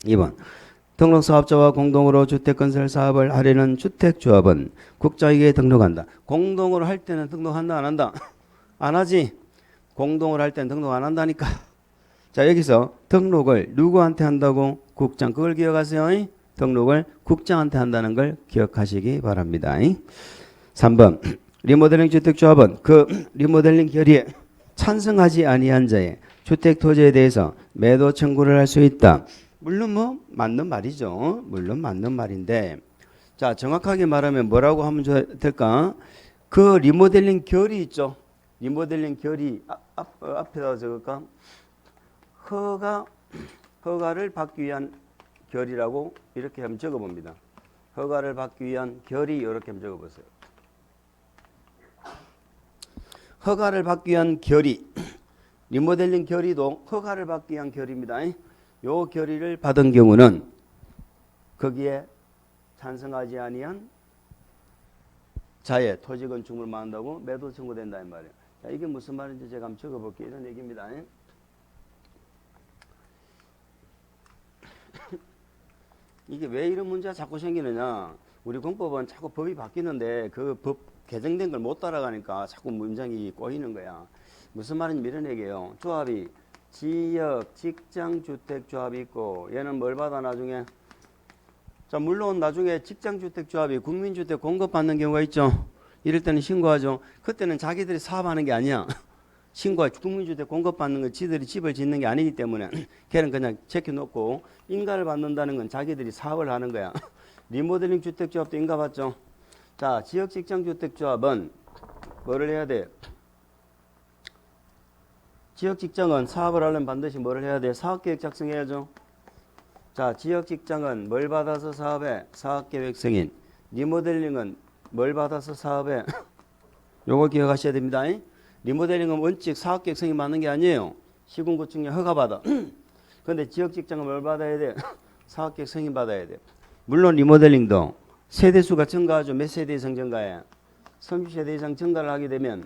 2번. 등록사업자와 공동으로 주택건설 사업을 하려는 주택조합은 국가에게 등록한다. 공동으로 할 때는 등록한다 안 한다? 안 하지? 공동으로 할 때는 등록 안 한다니까. 자, 여기서 등록을 누구한테 한다고? 국장. 그걸 기억하세요. 등록을 국장한테 한다는 걸 기억하시기 바랍니다. 3번. 리모델링 주택조합은 그 리모델링 결의에 찬성하지 아니한 자의 주택 토지에 대해서 매도 청구를 할 수 있다. 물론 뭐 맞는 말이죠. 물론 맞는 말인데, 자, 정확하게 말하면 뭐라고 하면 될까? 그 리모델링 결의 있죠. 리모델링 결의 앞에다 적을까? 허가를 받기 위한 결의라고 이렇게 한번 적어봅니다. 허가를 받기 위한 결의 이렇게 한번 적어보세요. 허가를 받기 위한 결의. 리모델링 결의도 허가를 받기 위한 결의입니다. 요 결의를 받은 경우는 거기에 찬성하지 아니한 자의 토지 건축물을 만든다고 매도 청구된다 이 말이에요. 자, 이게 무슨 말인지 제가 한번 적어볼게요. 이런 얘기입니다. 이게 왜 이런 문제가 자꾸 생기느냐? 우리 공법은 자꾸 법이 바뀌는데 그 법 개정된 걸 못 따라가니까 자꾸 문장이 꼬이는 거야. 무슨 말인지 이런 얘기예요. 조합이 지역, 직장, 주택 조합이 있고 얘는 뭘 받아 나중에? 자, 물론 나중에 직장, 주택 조합이 국민주택 공급받는 경우가 있죠. 이럴 때는 신고하죠. 그때는 자기들이 사업하는 게 아니야. 신고하 국민주택 공급받는 건 지들이 집을 짓는 게 아니기 때문에 걔는 그냥 제껴놓고 인가를 받는다는 건 자기들이 사업을 하는 거야. 리모델링 주택조합도 인가 받죠. 자, 지역 직장 주택조합은 뭐를 해야 돼? 지역 직장은 사업을 하려면 반드시 뭐를 해야 돼? 사업계획 작성해야죠. 자, 지역 직장은 뭘 받아서 사업해? 사업계획 승인. 리모델링은 뭘 받아서 사업해? 요거 기억하셔야 됩니다. 리모델링은 원칙 사업계획 승인 받는 게 아니에요. 시군구청에 허가받아. 근데 지역 직장은 뭘 받아야 돼? 사업계획 승인 받아야 돼. 물론 리모델링도 세대수가 증가하죠. 몇 세대 이상 증가해? 30세대 이상 증가를 하게 되면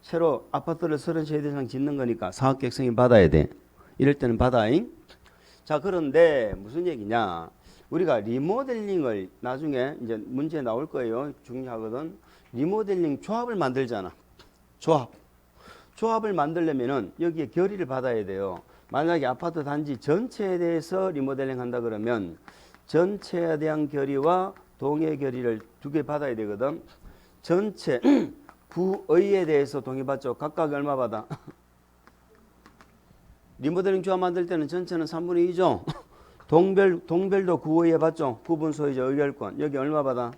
새로 아파트를 30세대 이상 짓는 거니까 사업계획 승인 받아야 돼. 이럴 때는 받아잉. 자, 그런데 무슨 얘기냐? 우리가 리모델링을 나중에 이제 문제 나올 거예요. 중요하거든. 리모델링 조합을 만들잖아. 조합을 만들려면은 여기에 결의를 받아야 돼요. 만약에 아파트 단지 전체에 대해서 리모델링 한다 그러면 전체에 대한 결의와 동의 결의를 두 개 받아야 되거든. 전체 구의에 대해서 동의 받죠. 각각 얼마 받아? 리모델링 조합 만들 때는 전체는 3분의 2죠. 동별도 구의에 받죠. 구분 소유자 의결권. 여기 얼마 받아?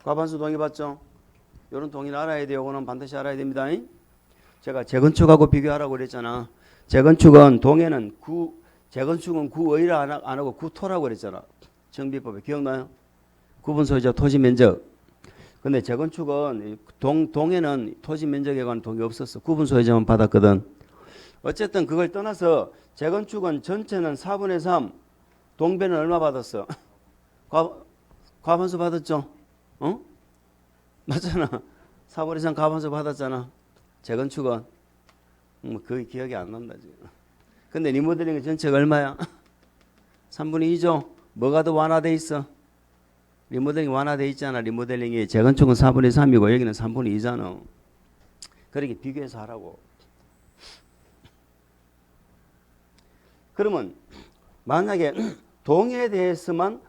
과반수 동의 받죠. 이런 동의를 알아야 돼요. 이거는 반드시 알아야 됩니다. 제가 재건축하고 비교하라고 그랬잖아. 재건축은 동해는 재건축은 구의를 안 하고 구토라고 그랬잖아. 정비법에 기억나요? 구분 소유자 토지 면적. 근데 재건축은 동해는 토지 면적에 관한 동의 없었어. 구분 소유자만 받았거든. 어쨌든 그걸 떠나서 재건축은 전체는 4분의 3, 동배는 얼마 받았어? 과반수 받았죠? 어? 맞잖아. 4분의 3 과반수 받았잖아. 재건축은. 그게 기억이 안 난다, 지금. 근데 리모델링 전체가 얼마야? 3분의 2죠? 뭐가 더 완화돼 있어? 리모델링 완화돼 있잖아. 리모델링이. 재건축은 4분의 3이고 여기는 3분의 2잖아. 그렇게 비교해서 하라고. 그러면 만약에 동에 대해서만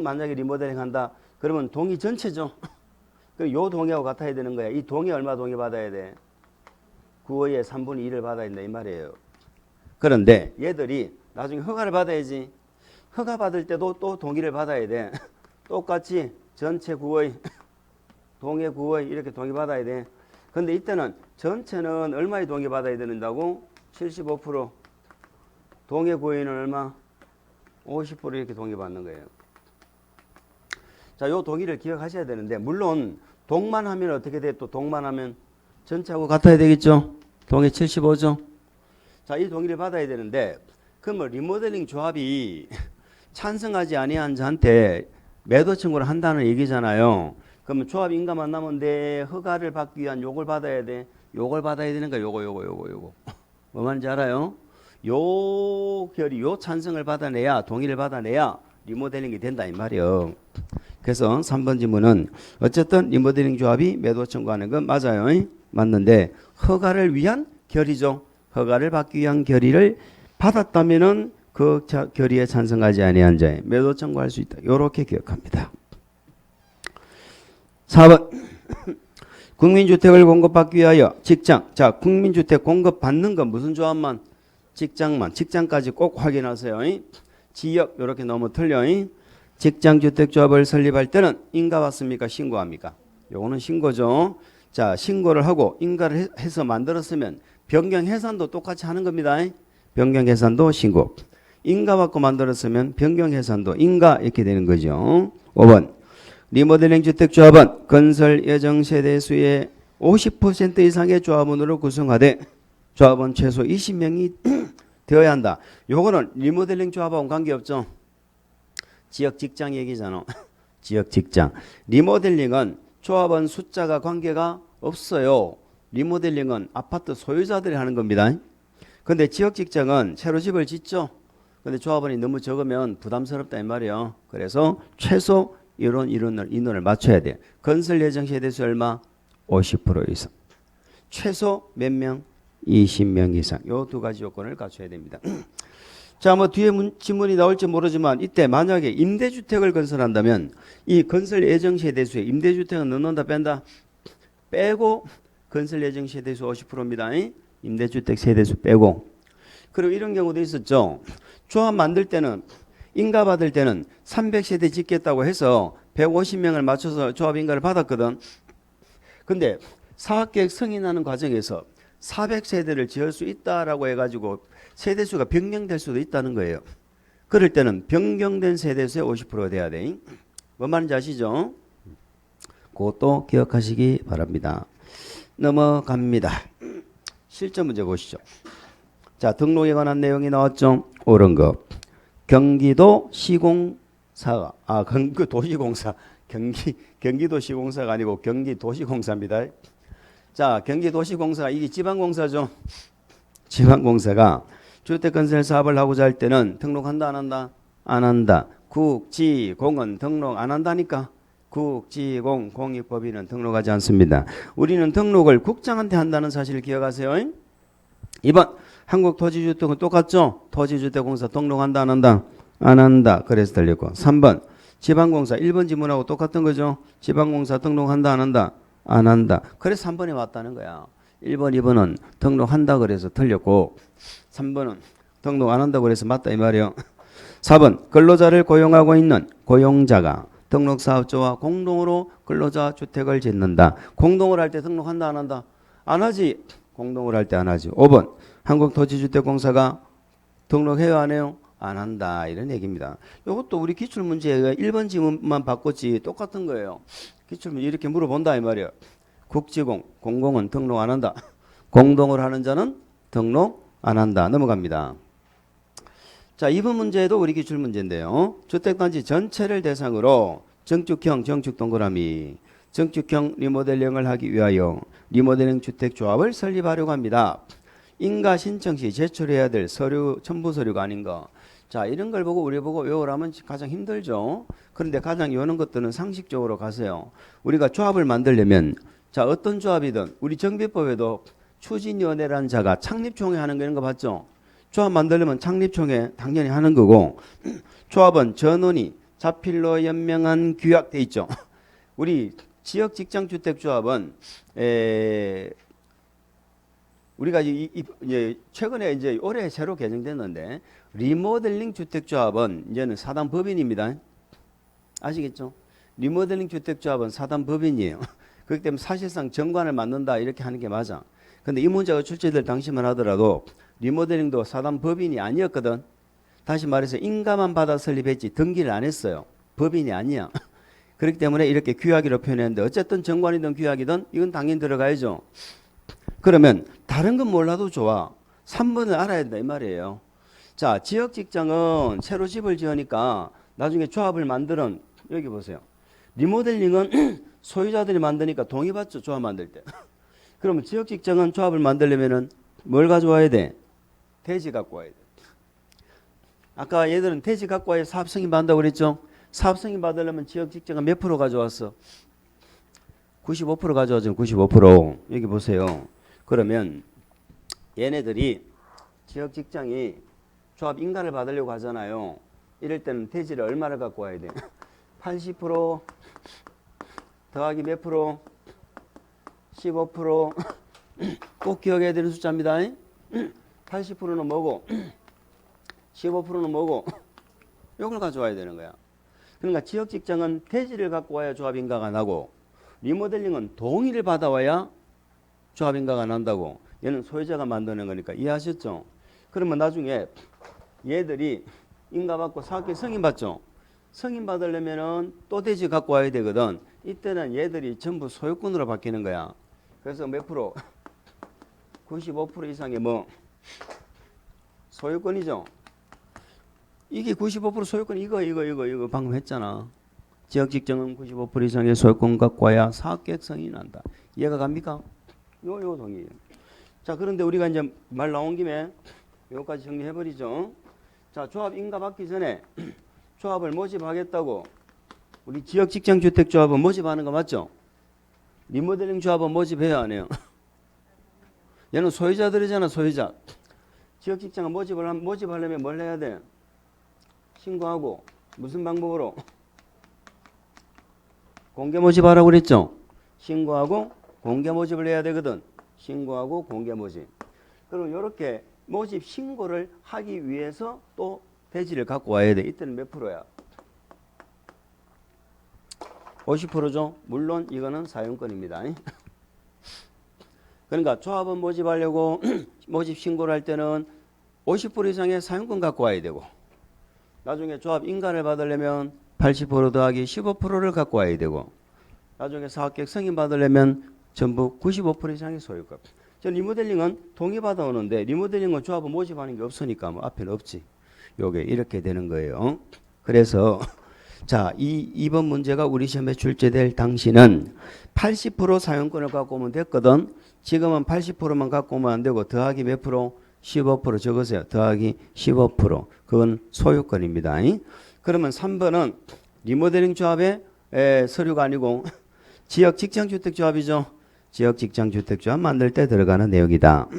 만약에 리모델링 한다. 그러면 동의 전체죠. 그럼 요 동의하고 같아야 되는 거야. 이 동의 얼마 동의 받아야 돼? 9호의 3분의 2를 받아야 된다 이 말이에요. 그런데 얘들이 나중에 허가를 받아야지. 허가 받을 때도 또 동의를 받아야 돼. 똑같이 전체 9의 동의 9의 이렇게 동의 받아야 돼. 근데 이때는 전체는 얼마의 동의 받아야 된다고? 75%. 동의 9의는 얼마? 50% 이렇게 동의 받는 거예요. 자, 요 동의를 기억하셔야 되는데 물론 동만 하면 어떻게 돼? 또 동만 하면 전체하고 같아야 되겠죠? 동의 75죠? 자, 이 동의를 받아야 되는데 그러면 리모델링 조합이 찬성하지 아니한 자한테 매도 청구를 한다는 얘기잖아요. 그러면 조합 인가 만나면 돼. 허가를 받기 위한 요걸 받아야 돼. 요걸 받아야 되는 거야. 요거. 뭐 말인지 알아요? 요 결의, 요 찬성을 받아내야, 동의를 받아내야 리모델링이 된다 이 말이에요. 그래서 3번 지문은 어쨌든 리모델링 조합이 매도 청구하는 건 맞아요. 맞는데 허가를 위한 결의죠. 허가를 받기 위한 결의를 받았다면은 그 결의에 찬성하지 아니한 자에 매도 청구할 수 있다. 이렇게 기억합니다. 4번 국민주택을 공급받기 위하여 직장. 자, 국민주택 공급받는 건 무슨 조합만? 직장만. 직장까지 꼭 확인하세요. 지역 이렇게 너무 틀려. 직장주택조합을 설립할 때는 인가 받습니까? 신고합니까? 요거는 신고죠. 자, 신고를 하고 인가를 해서 만들었으면 변경 해산도 똑같이 하는 겁니다. 변경 해산도 신고. 인가 받고 만들었으면 변경 해산도 인가 이렇게 되는 거죠. 5번 리모델링 주택조합은 건설 예정 세대 수의 50% 이상의 조합원으로 구성하되 조합원 최소 20명이 되어야 한다. 요거는 리모델링 조합하고는 관계없죠. 지역 직장 얘기잖아. 지역 직장. 리모델링은 조합원 숫자가 관계가 없어요. 리모델링은 아파트 소유자들이 하는 겁니다. 근데 지역 직장은 새로 집을 짓죠. 근데 조합원이 너무 적으면 부담스럽다 이 말이에요. 그래서 최소 이런 인원을 맞춰야 돼. 건설 예정 세대수 얼마? 50% 이상. 최소 몇 명? 20명 이상. 요 두 가지 요건을 갖춰야 됩니다. 자, 뭐 뒤에 지문이 나올지 모르지만 이때 만약에 임대주택을 건설한다면 이 건설 예정 세대수에 임대주택은 넣는다 뺀다? 빼고 건설 예정 세대수 50%입니다. 임대주택 세대수 빼고. 그리고 이런 경우도 있었죠. 조합 만들 때는 인가 받을 때는 300세대 짓겠다고 해서 150명을 맞춰서 조합 인가를 받았거든. 근데 사업계획 승인하는 과정에서 400세대를 지을 수 있다라고 해가지고 세대수가 변경될 수도 있다는 거예요. 그럴 때는 변경된 세대수의 50%가 돼야 돼. 뭔 말인지 아시죠? 그것도 기억하시기 바랍니다. 넘어갑니다. 실전 문제 보시죠. 자, 등록에 관한 내용이 나왔죠. 옳은 거. 경기도 시공사가 그 도시공사 경기도 시공사가 아니고 경기도시공사입니다. 자, 경기도시공사 이게 지방공사죠. 지방공사가 주택건설 사업을 하고자 할 때는 등록한다 안 한다? 안 한다. 국지공은 등록 안 한다니까. 국지공 공익법인은 등록하지 않습니다. 우리는 등록을 국장한테 한다는 사실을 기억하세요. 2번 한국토지주택은 똑같죠. 토지주택공사 등록한다 안 한다? 안 한다. 그래서 틀렸고 3번 지방공사 1번 지문하고 똑같은 거죠. 지방공사 등록한다 안 한다? 안 한다. 그래서 3번에 왔다는 거야. 1번 2번은 등록한다 그래서 틀렸고 3번은 등록 안 한다 그래서 맞다 이 말이에요. 4번 근로자를 고용하고 있는 고용자가 등록사업자와 공동으로 근로자 주택을 짓는다. 공동으로 할 때 등록한다 안 한다? 안 하지. 공동으로 할 때 안 하지. 5번 한국토지주택공사가 등록해요 안 해요? 안 한다. 이런 얘기입니다. 이것도 우리 기출문제가 1번 지문만 바꿨지 똑같은 거예요. 기출문제 이렇게 물어본다 이 말이에요. 국지공, 공공은 등록 안 한다. 공동으로 하는 자는 등록 안 한다. 넘어갑니다. 자, 2번 문제도 우리 기출문제인데요. 주택단지 전체를 대상으로 정축형 정축동그라미 정축형 리모델링을 하기 위하여 리모델링 주택조합을 설립하려고 합니다. 인가 신청 시 제출해야 될 서류, 첨부 서류가 아닌 거. 자, 이런 걸 보고 우리 보고 외우라면 가장 힘들죠. 그런데 가장 외우는 것들은 상식적으로 가세요. 우리가 조합을 만들려면 자, 어떤 조합이든 우리 정비법에도 추진위원회라는 자가 창립총회 하는 거 이런 거 봤죠? 조합 만들려면 창립총회 당연히 하는 거고 조합은 전원이 자필로 연명한 규약 돼 있죠. 우리 지역직장주택조합은 우리가 최근에 이제 올해 새로 개정됐는데 리모델링 주택조합은 이제는 사단법인입니다. 아시겠죠? 리모델링 주택조합은 사단법인이에요. 그렇기 때문에 사실상 정관을 맡는다 이렇게 하는 게 맞아. 근데 이 문제가 출제될 당시만 하더라도 리모델링도 사단법인이 아니었거든. 다시 말해서 인가만 받아 설립했지 등기를 안 했어요. 법인이 아니야. 그렇기 때문에 이렇게 규약이라고 표현했는데 어쨌든 정관이든 규약이든 이건 당연히 들어가야죠. 그러면 다른 건 몰라도 좋아. 3번을 알아야 된다 이 말이에요. 자, 지역직장은 새로 집을 지으니까 나중에 조합을 만드는 여기 보세요. 리모델링은 소유자들이 만드니까 동의받죠. 조합 만들 때. 그러면 지역직장은 조합을 만들려면은 뭘 가져와야 돼? 대지 갖고 와야 돼. 아까 얘들은 대지 갖고 와야 사업 승인 받는다고 그랬죠. 사업 승인 받으려면 지역직장은 몇 프로 가져왔어? 95% 가져왔죠. 95%. 여기 보세요. 그러면 얘네들이 지역직장이 조합 인가를 받으려고 하잖아요. 이럴 때는 대지를 얼마를 갖고 와야 돼? 80% 더하기 몇 프로? 15%꼭 기억해야 되는 숫자입니다. 80%는 뭐고 15%는 뭐고 이걸 가져와야 되는 거야. 그러니까 지역직장은 대지를 갖고 와야 조합인가가 나고 리모델링은 동의를 받아와야 조합인가가 난다고. 얘는 소유자가 만드는 거니까 이해하셨죠? 그러면 나중에 얘들이 인가받고 사업계획 승인받죠? 승인받으려면은 또 대지 갖고 와야 되거든. 이때는 얘들이 전부 소유권으로 바뀌는 거야. 그래서 몇 프로? 95% 이상의 뭐 소유권이죠. 이게 95% 소유권 이거 방금 했잖아. 지역직장은 95% 이상의 소유권 갖고 와야 사업계획 승인이 난다. 이해가 갑니까? 요 동의예요. 자, 그런데 우리가 이제 말 나온 김에 요까지 정리해버리죠. 자, 조합 인가 받기 전에 조합을 모집하겠다고 우리 지역 직장 주택 조합은 모집하는 거 맞죠? 리모델링 조합은 모집해야 안 해요? 얘는 소유자들이잖아, 소유자. 지역 직장은 모집하려면 뭘 해야 돼? 신고하고 무슨 방법으로? 공개 모집하라고 그랬죠? 신고하고 공개 모집을 해야 되거든. 신고하고 공개 모집. 그리고 이렇게 모집 신고를 하기 위해서 또 대지를 갖고 와야 돼. 이때는 몇 프로야? 50%죠. 물론 이거는 사용권입니다. 그러니까 조합원 모집하려고 모집 신고를 할 때는 50% 이상의 사용권 갖고 와야 되고, 나중에 조합 인가를 받으려면 80% 더하기 15%를 갖고 와야 되고, 나중에 사업계획 승인 받으려면 전부 95% 이상의 소유권. 저 리모델링은 동의받아 오는데, 리모델링은 조합원 모집하는 게 없으니까 뭐 앞에는 없지. 요게 이렇게 되는 거예요. 그래서 자, 이번 문제가 우리 시험에 출제될 당시는 80% 사용권을 갖고 오면 됐거든. 지금은 80%만 갖고 오면 안 되고 더하기 몇 프로? 15% 적으세요. 더하기 15%. 그건 소유권입니다. 그러면 3번은 리모델링 조합의 서류가 아니고 지역 직장주택 조합이죠. 지역 직장주택 조합 만들 때 들어가는 내용이다.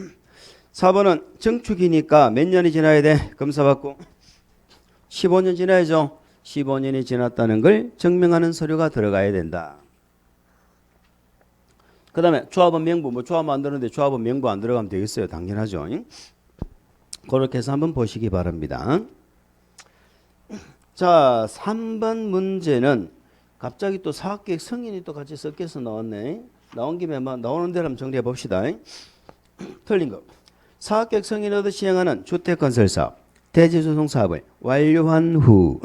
4번은 정축이니까 몇 년이 지나야 돼? 검사받고 15년 지나야죠. 15년이 지났다는 걸 증명하는 서류가 들어가야 된다. 그 다음에 조합원 명부, 뭐 조합 만드는데 조합원 명부 안 들어가면 되겠어요. 당연하죠. 그렇게 해서 한번 보시기 바랍니다. 자, 3번 문제는 갑자기 또 사업계획 승인이 또 같이 섞여서 나왔네. 나온 김에 나오는 대로 한번 정리해 봅시다. 틀린 거. 사업계획 승인 얻어 시행하는 주택건설사업, 대지조성사업을 완료한 후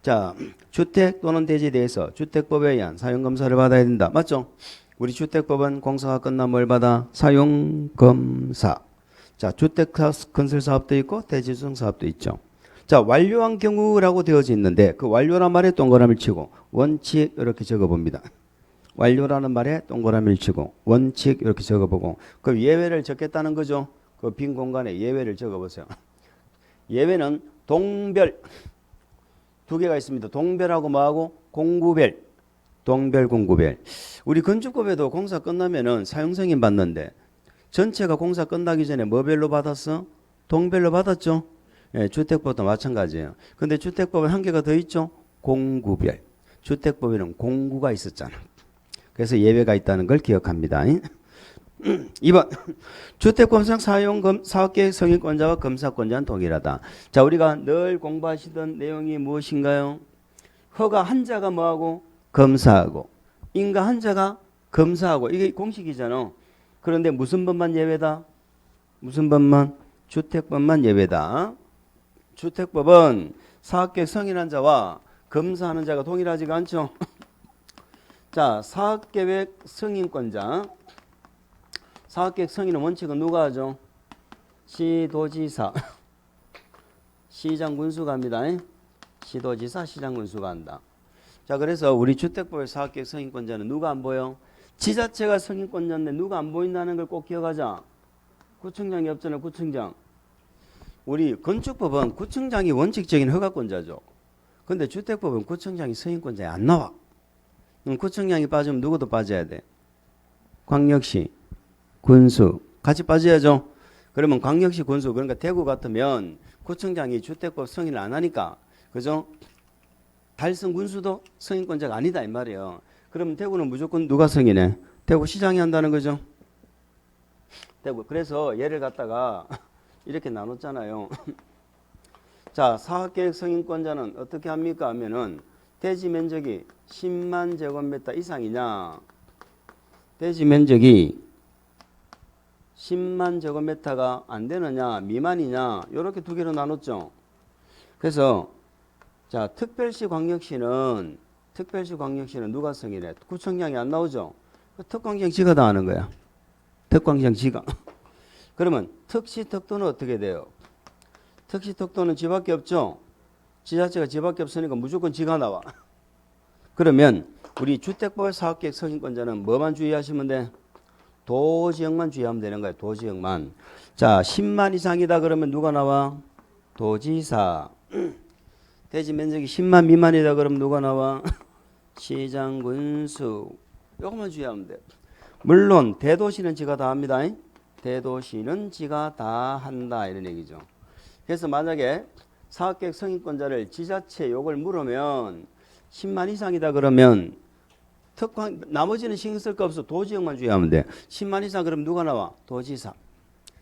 자, 주택 또는 대지에 대해서 주택법에 의한 사용검사를 받아야 된다. 맞죠? 우리 주택법은 공사가 끝나면 뭘 받아? 사용검사. 자, 주택건설사업도 있고 대지조성사업도 있죠. 자, 완료한 경우라고 되어져 있는데 그 완료란 말에 동그라미를 치고 원칙 이렇게 적어봅니다. 완료라는 말에 동그라미를 치고 원칙 이렇게 적어보고 그 예외를 적겠다는 거죠. 그 빈 공간에 예외를 적어보세요. 예외는 동별 두 개가 있습니다. 동별하고 뭐하고? 공구별. 동별, 공구별. 우리 건축법에도 공사 끝나면은 사용승인 받는데 전체가 공사 끝나기 전에 뭐별로 받았어? 동별로 받았죠. 예, 주택법도 마찬가지예요. 근데 주택법은 한 개가 더 있죠. 공구별. 주택법에는 공구가 있었잖아. 그래서 예외가 있다는 걸 기억합니다. 2번 주택법상 사업계획 승인권자와 검사권자는 동일하다. 자, 우리가 늘 공부하시던 내용이 무엇인가요? 허가 한자가 뭐하고? 검사하고 인가 한자가 검사하고 이게 공식이잖아. 그런데 무슨 법만 예외다? 무슨 법만? 주택법만 예외다. 주택법은 사업계획 승인한 자와 검사하는 자가 동일하지가 않죠. 자, 사업계획 승인권자 사업계획 승인의 원칙은 누가 하죠? 시도지사. 시장군수가 합니다. 시도지사, 시장군수가 한다. 자, 그래서 우리 주택법의 사업계획 승인권자는 누가 안 보여? 지자체가 승인권자인데 누가 안 보인다는 걸 꼭 기억하자. 구청장이 없잖아, 구청장. 우리 건축법은 구청장이 원칙적인 허가권자죠. 근데 주택법은 구청장이 승인권자에 안 나와. 구청장이 빠지면 누구도 빠져야 돼? 광역시. 군수 같이 빠져야죠. 그러면 광역시 군수 그러니까 대구 같으면 구청장이 주택법 승인을 안 하니까 그죠? 달성 군수도 승인권자가 아니다 이 말이에요. 그러면 대구는 무조건 누가 승인해? 대구시장이 한다는 거죠. 대구 그래서 얘를 갖다가 이렇게 나눴잖아요. 자, 사업계획 승인권자는 어떻게 합니까 하면은 대지 면적이 10만 제곱미터 이상이냐 대지 면적이 10만 제곱미터가 안 되느냐 미만이냐 이렇게 두 개로 나눴죠. 그래서 자, 특별시 광역시는 누가 승인해? 구청장이 안 나오죠. 특광장 지가 다 하는 거야. 특광장 지가. 그러면 특시 특도는 어떻게 돼요? 특시 특도는 지밖에 없죠. 지자체가 지밖에 없으니까 무조건 지가 나와. 그러면 우리 주택법 사업계획 승인권자는 뭐만 주의하시면 돼? 도지역만 주의하면 되는 거예요. 도지역만. 자, 10만 이상이다 그러면 누가 나와? 도지사. 대지 면적이 10만 미만이다 그러면 누가 나와? 시장 군수. 요것만 주의하면 돼. 물론 대도시는 지가 다 합니다. 대도시는 지가 다 한다 이런 얘기죠. 그래서 만약에 사업계획 승인권자를 지자체 요걸 물으면 10만 이상이다 그러면 특화 나머지는 신경 쓸 거 없어. 도지역만 주의하면 돼. 10만 이상 그러면 누가 나와? 도지사.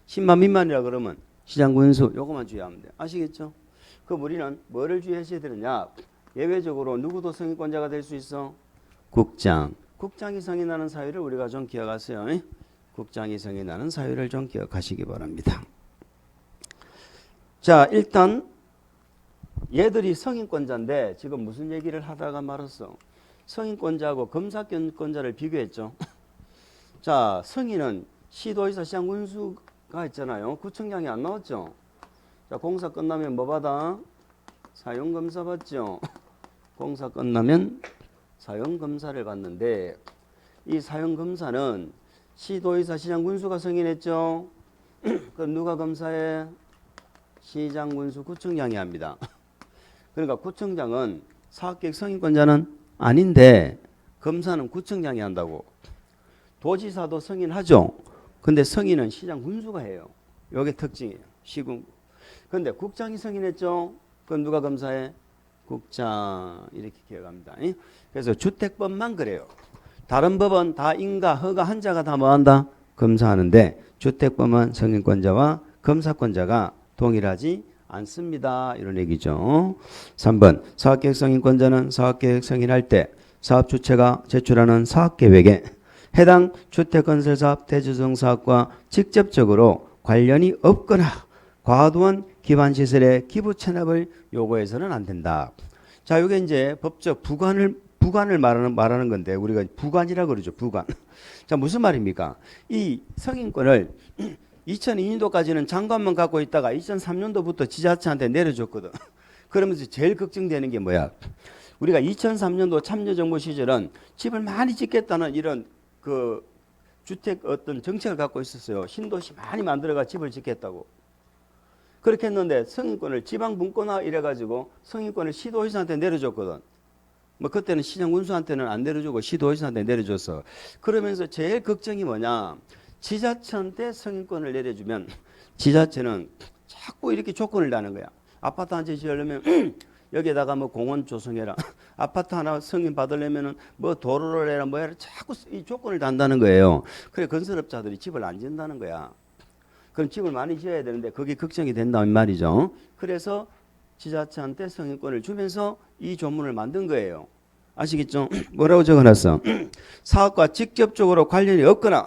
10만 미만이라 그러면 시장군수. 요것만 주의하면 돼. 아시겠죠? 그럼 우리는 뭐를 주의하셔야 되느냐? 예외적으로 누구도 승인권자가 될 수 있어? 국장. 국장이 승인하는 사유를 우리가 좀 기억하세요. 국장이 승인하는 사유를 좀 기억하시기 바랍니다. 자, 일단 얘들이 승인권자인데 지금 무슨 얘기를 하다가 말았어? 승인권자하고 검사권자를 비교했죠. 자, 승인은 시도의사 시장군수가 있잖아요. 구청장이 안 나왔죠. 자, 공사 끝나면 뭐 받아? 사용검사 받죠. 공사 끝나면 사용검사를 받는데 이 사용검사는 시도의사 시장군수가 승인했죠. 그럼 누가 검사해? 시장군수 구청장이 합니다. 그러니까 구청장은 사업계획 승인권자는 아닌데 검사는 구청장이 한다고. 도지사도 승인하죠. 근데 승인은 시장군수가 해요. 이게 특징이에요. 시군. 근데 국장이 승인했죠. 그럼 누가 검사해? 국장. 이렇게 기억합니다. 그래서 주택법만 그래요. 다른 법은 다 인가, 허가, 한자가 다 뭐한다? 검사하는데 주택법은 승인권자와 검사권자가 동일하지 않습니다. 이런 얘기죠. 3번 사업계획 승인권자는 사업계획 승인할 때 사업주체가 제출하는 사업계획에 해당 주택건설사업 대주정사업과 직접적으로 관련이 없거나 과도한 기반시설의 기부 체납을 요구해서는 안 된다. 자, 이게 이제 법적 부관을 말하는 건데 우리가 부관이라고 그러죠. 부관. 자, 무슨 말입니까? 이 승인권을 2002년도까지는 장관만 갖고 있다가 2003년도부터 지자체한테 내려줬거든. 그러면서 제일 걱정되는 게 뭐야? 우리가 2003년도 참여정부 시절은 집을 많이 짓겠다는 이런 그 주택 어떤 정책을 갖고 있었어요. 신도시 많이 만들어가 집을 짓겠다고. 그렇게 했는데 승인권을 지방분권화 이래가지고 승인권을 시도의사한테 내려줬거든. 뭐 그때는 시장군수한테는 안 내려주고 시도의사한테 내려줬어. 그러면서 제일 걱정이 뭐냐? 지자체한테 승인권을 내려주면 지자체는 자꾸 이렇게 조건을 다는 거야. 아파트 한 채 지으려면 여기에다가 뭐 공원 조성해라. 아파트 하나 승인 받으려면은 뭐 도로를 해라 뭐 해라. 자꾸 이 조건을 단다는 거예요. 그래 건설업자들이 집을 안 짓는다는 거야. 그럼 집을 많이 지어야 되는데 그게 걱정이 된다는 말이죠. 그래서 지자체한테 승인권을 주면서 이 조문을 만든 거예요. 아시겠죠? 뭐라고 적어놨어? 사업과 직접적으로 관련이 없거나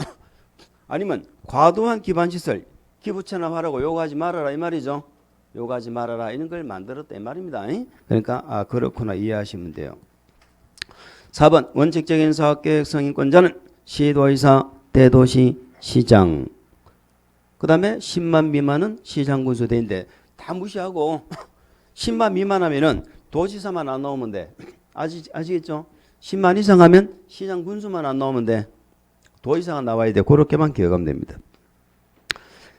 아니면 과도한 기반시설 기부 체납하라고 요구하지 말아라 이 말이죠. 요구하지 말아라 이런 걸 만들었다 이 말입니다. 그러니까 그렇구나 이해하시면 돼요. 4번 원칙적인 사업계획 승인권자는 시도의사, 대도시, 시장. 그 다음에 10만 미만은 시장군수대인데 다 무시하고 10만 미만하면은 도지사만 안 나오면 돼. 아시겠죠? 10만 이상 하면 시장군수만 안 나오면 돼. 도지사가 나와야 돼. 그렇게만 기억하면 됩니다.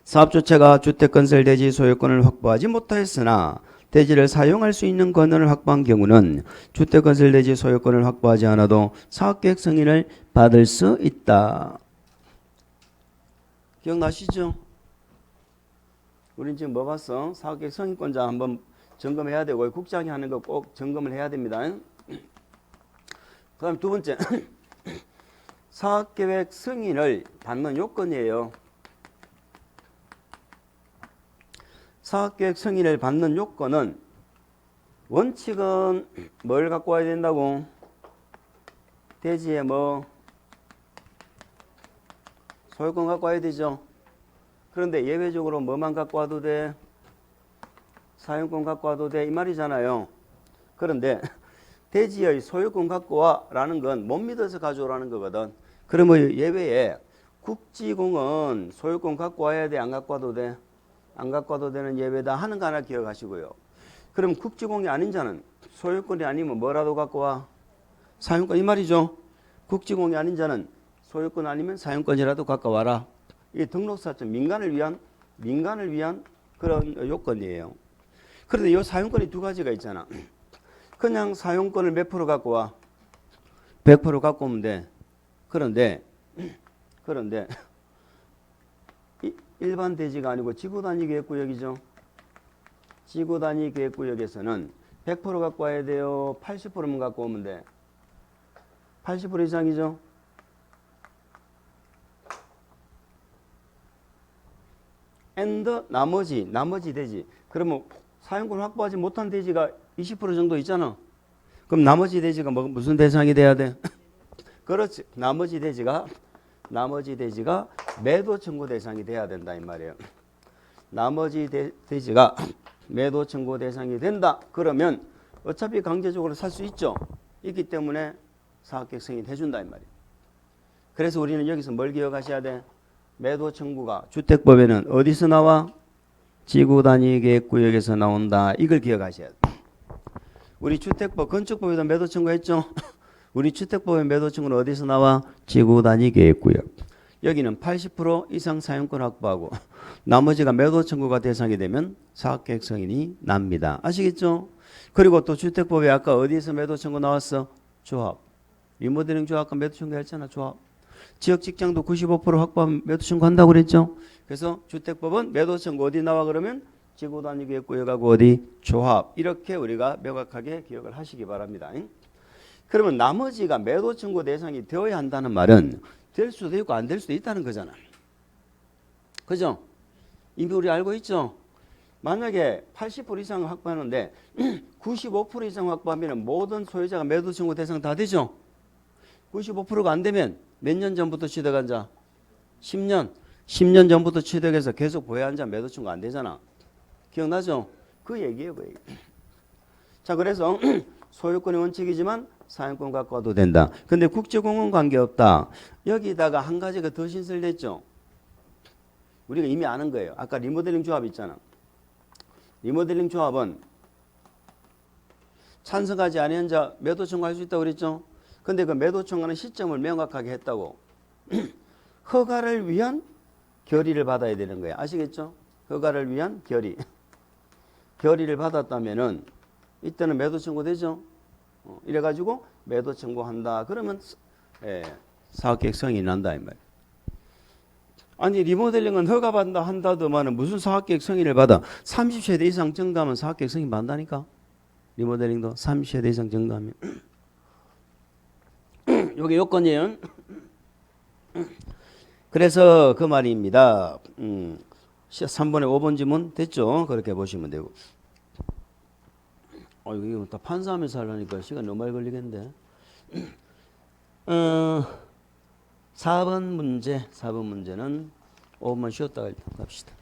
사업주체가 주택건설 대지 소유권을 확보하지 못하였으나 대지를 사용할 수 있는 권한을 확보한 경우는 주택건설 대지 소유권을 확보하지 않아도 사업계획 승인을 받을 수 있다. 기억나시죠? 우린 지금 뭐 봤어? 사업계획 승인권자 한번 점검해야 되고 국장이 하는 거 꼭 점검을 해야 됩니다. 그 다음 두 번째 사업계획 승인을 받는 요건이에요. 사업계획 승인을 받는 요건은 원칙은 뭘 갖고 와야 된다고? 대지에 뭐 소유권 갖고 와야 되죠. 그런데 예외적으로 뭐만 갖고 와도 돼? 사용권 갖고 와도 돼? 이 말이잖아요. 그런데 대지의 소유권 갖고 와라는 건 못 믿어서 가져오라는 거거든. 그러면 예외에 국지공은 소유권 갖고 와야 돼? 안 갖고 와도 돼? 안 갖고 와도 되는 예외다 하는 거 하나 기억하시고요. 그럼 국지공이 아닌 자는 소유권이 아니면 뭐라도 갖고 와? 사용권 이 말이죠. 국지공이 아닌 자는 소유권 아니면 사용권이라도 갖고 와라. 이게 등록사점 민간을 위한 그런 요건이에요. 그런데 이 사용권이 두 가지가 있잖아. 그냥 사용권을 몇 프로 갖고 와? 100% 갖고 오면 돼. 그런데 일반 대지가 아니고 지구 단위 계획구역이죠. 지구 단위 계획구역에서는 100% 갖고 와야 돼요. 80%만 갖고 오면 돼. 80% 이상이죠. and 나머지 대지. 그러면 사용권 확보하지 못한 대지가 20% 정도 있잖아. 그럼 나머지 대지가 무슨 대상이 돼야 돼? 그렇지. 나머지 대지가 매도 청구 대상이 돼야 된다 이 말이에요. 나머지 대지가 매도 청구 대상이 된다. 그러면 어차피 강제적으로 살 수 있죠. 있기 때문에 사업계획 승인 해준다 이 말이에요. 그래서 우리는 여기서 뭘 기억하셔야 돼? 매도 청구가 주택법에는 어디서 나와? 지구 단위 계획구역에서 나온다. 이걸 기억하셔야 돼. 우리 주택법, 건축법에도 매도 청구했죠? 우리 주택법의 매도 청구는 어디서 나와? 지구 단위 계획구역. 여기는 80% 이상 사용권 확보하고 나머지가 매도 청구가 대상이 되면 사업계획 승인이 납니다. 아시겠죠? 그리고 또 주택법에 아까 어디에서 매도 청구 나왔어? 조합. 리모델링 조합과 매도 청구 했잖아. 조합. 지역 직장도 95% 확보하면 매도 청구한다고 그랬죠? 그래서 주택법은 매도 청구 어디 나와 그러면 지구 단위 계획구역하고 어디? 조합. 이렇게 우리가 명확하게 기억을 하시기 바랍니다. 그러면 나머지가 매도 청구 대상이 되어야 한다는 말은 될 수도 있고 안 될 수도 있다는 거잖아. 그죠? 이미 우리 알고 있죠? 만약에 80% 이상 확보하는데 95% 이상 확보하면 모든 소유자가 매도 청구 대상 다 되죠? 95%가 안 되면 몇 년 전부터 취득한 자? 10년. 10년 전부터 취득해서 계속 보유한 자 매도 청구 안 되잖아. 기억나죠? 그 얘기예요. 그 얘기. 자, 그래서 소유권의 원칙이지만 사용권 갖고 와도 된다. 근데 국제공원 관계없다. 여기다가 한 가지가 더 신설됐죠. 우리가 이미 아는 거예요. 아까 리모델링 조합 있잖아. 리모델링 조합은 찬성하지 않은 자 매도 청구할 수 있다고 그랬죠. 근데 그 매도 청구하는 시점을 명확하게 했다고. 허가를 위한 결의를 받아야 되는 거예요. 아시겠죠? 허가를 위한 결의. 결의를 받았다면은 이때는 매도 청구 되죠. 이래가지고 매도 청구한다. 그러면 사업계획 승인이 난다 이 말이에요. 아니 리모델링은 허가받는다 한다더만은 무슨 사업계획 승인을 받아? 30세대 이상 증가하면 사업계획 승인 받는다니까. 리모델링도 30세대 이상 증가하면. 요게 요건이에요. 그래서 그 말입니다. 3번에 5번 지문 됐죠? 그렇게 보시면 되고. 이거 다 판사하면서 하려니까 시간 너무 많이 걸리겠는데. 4번 문제는 5분만 쉬었다가 일단 갑시다.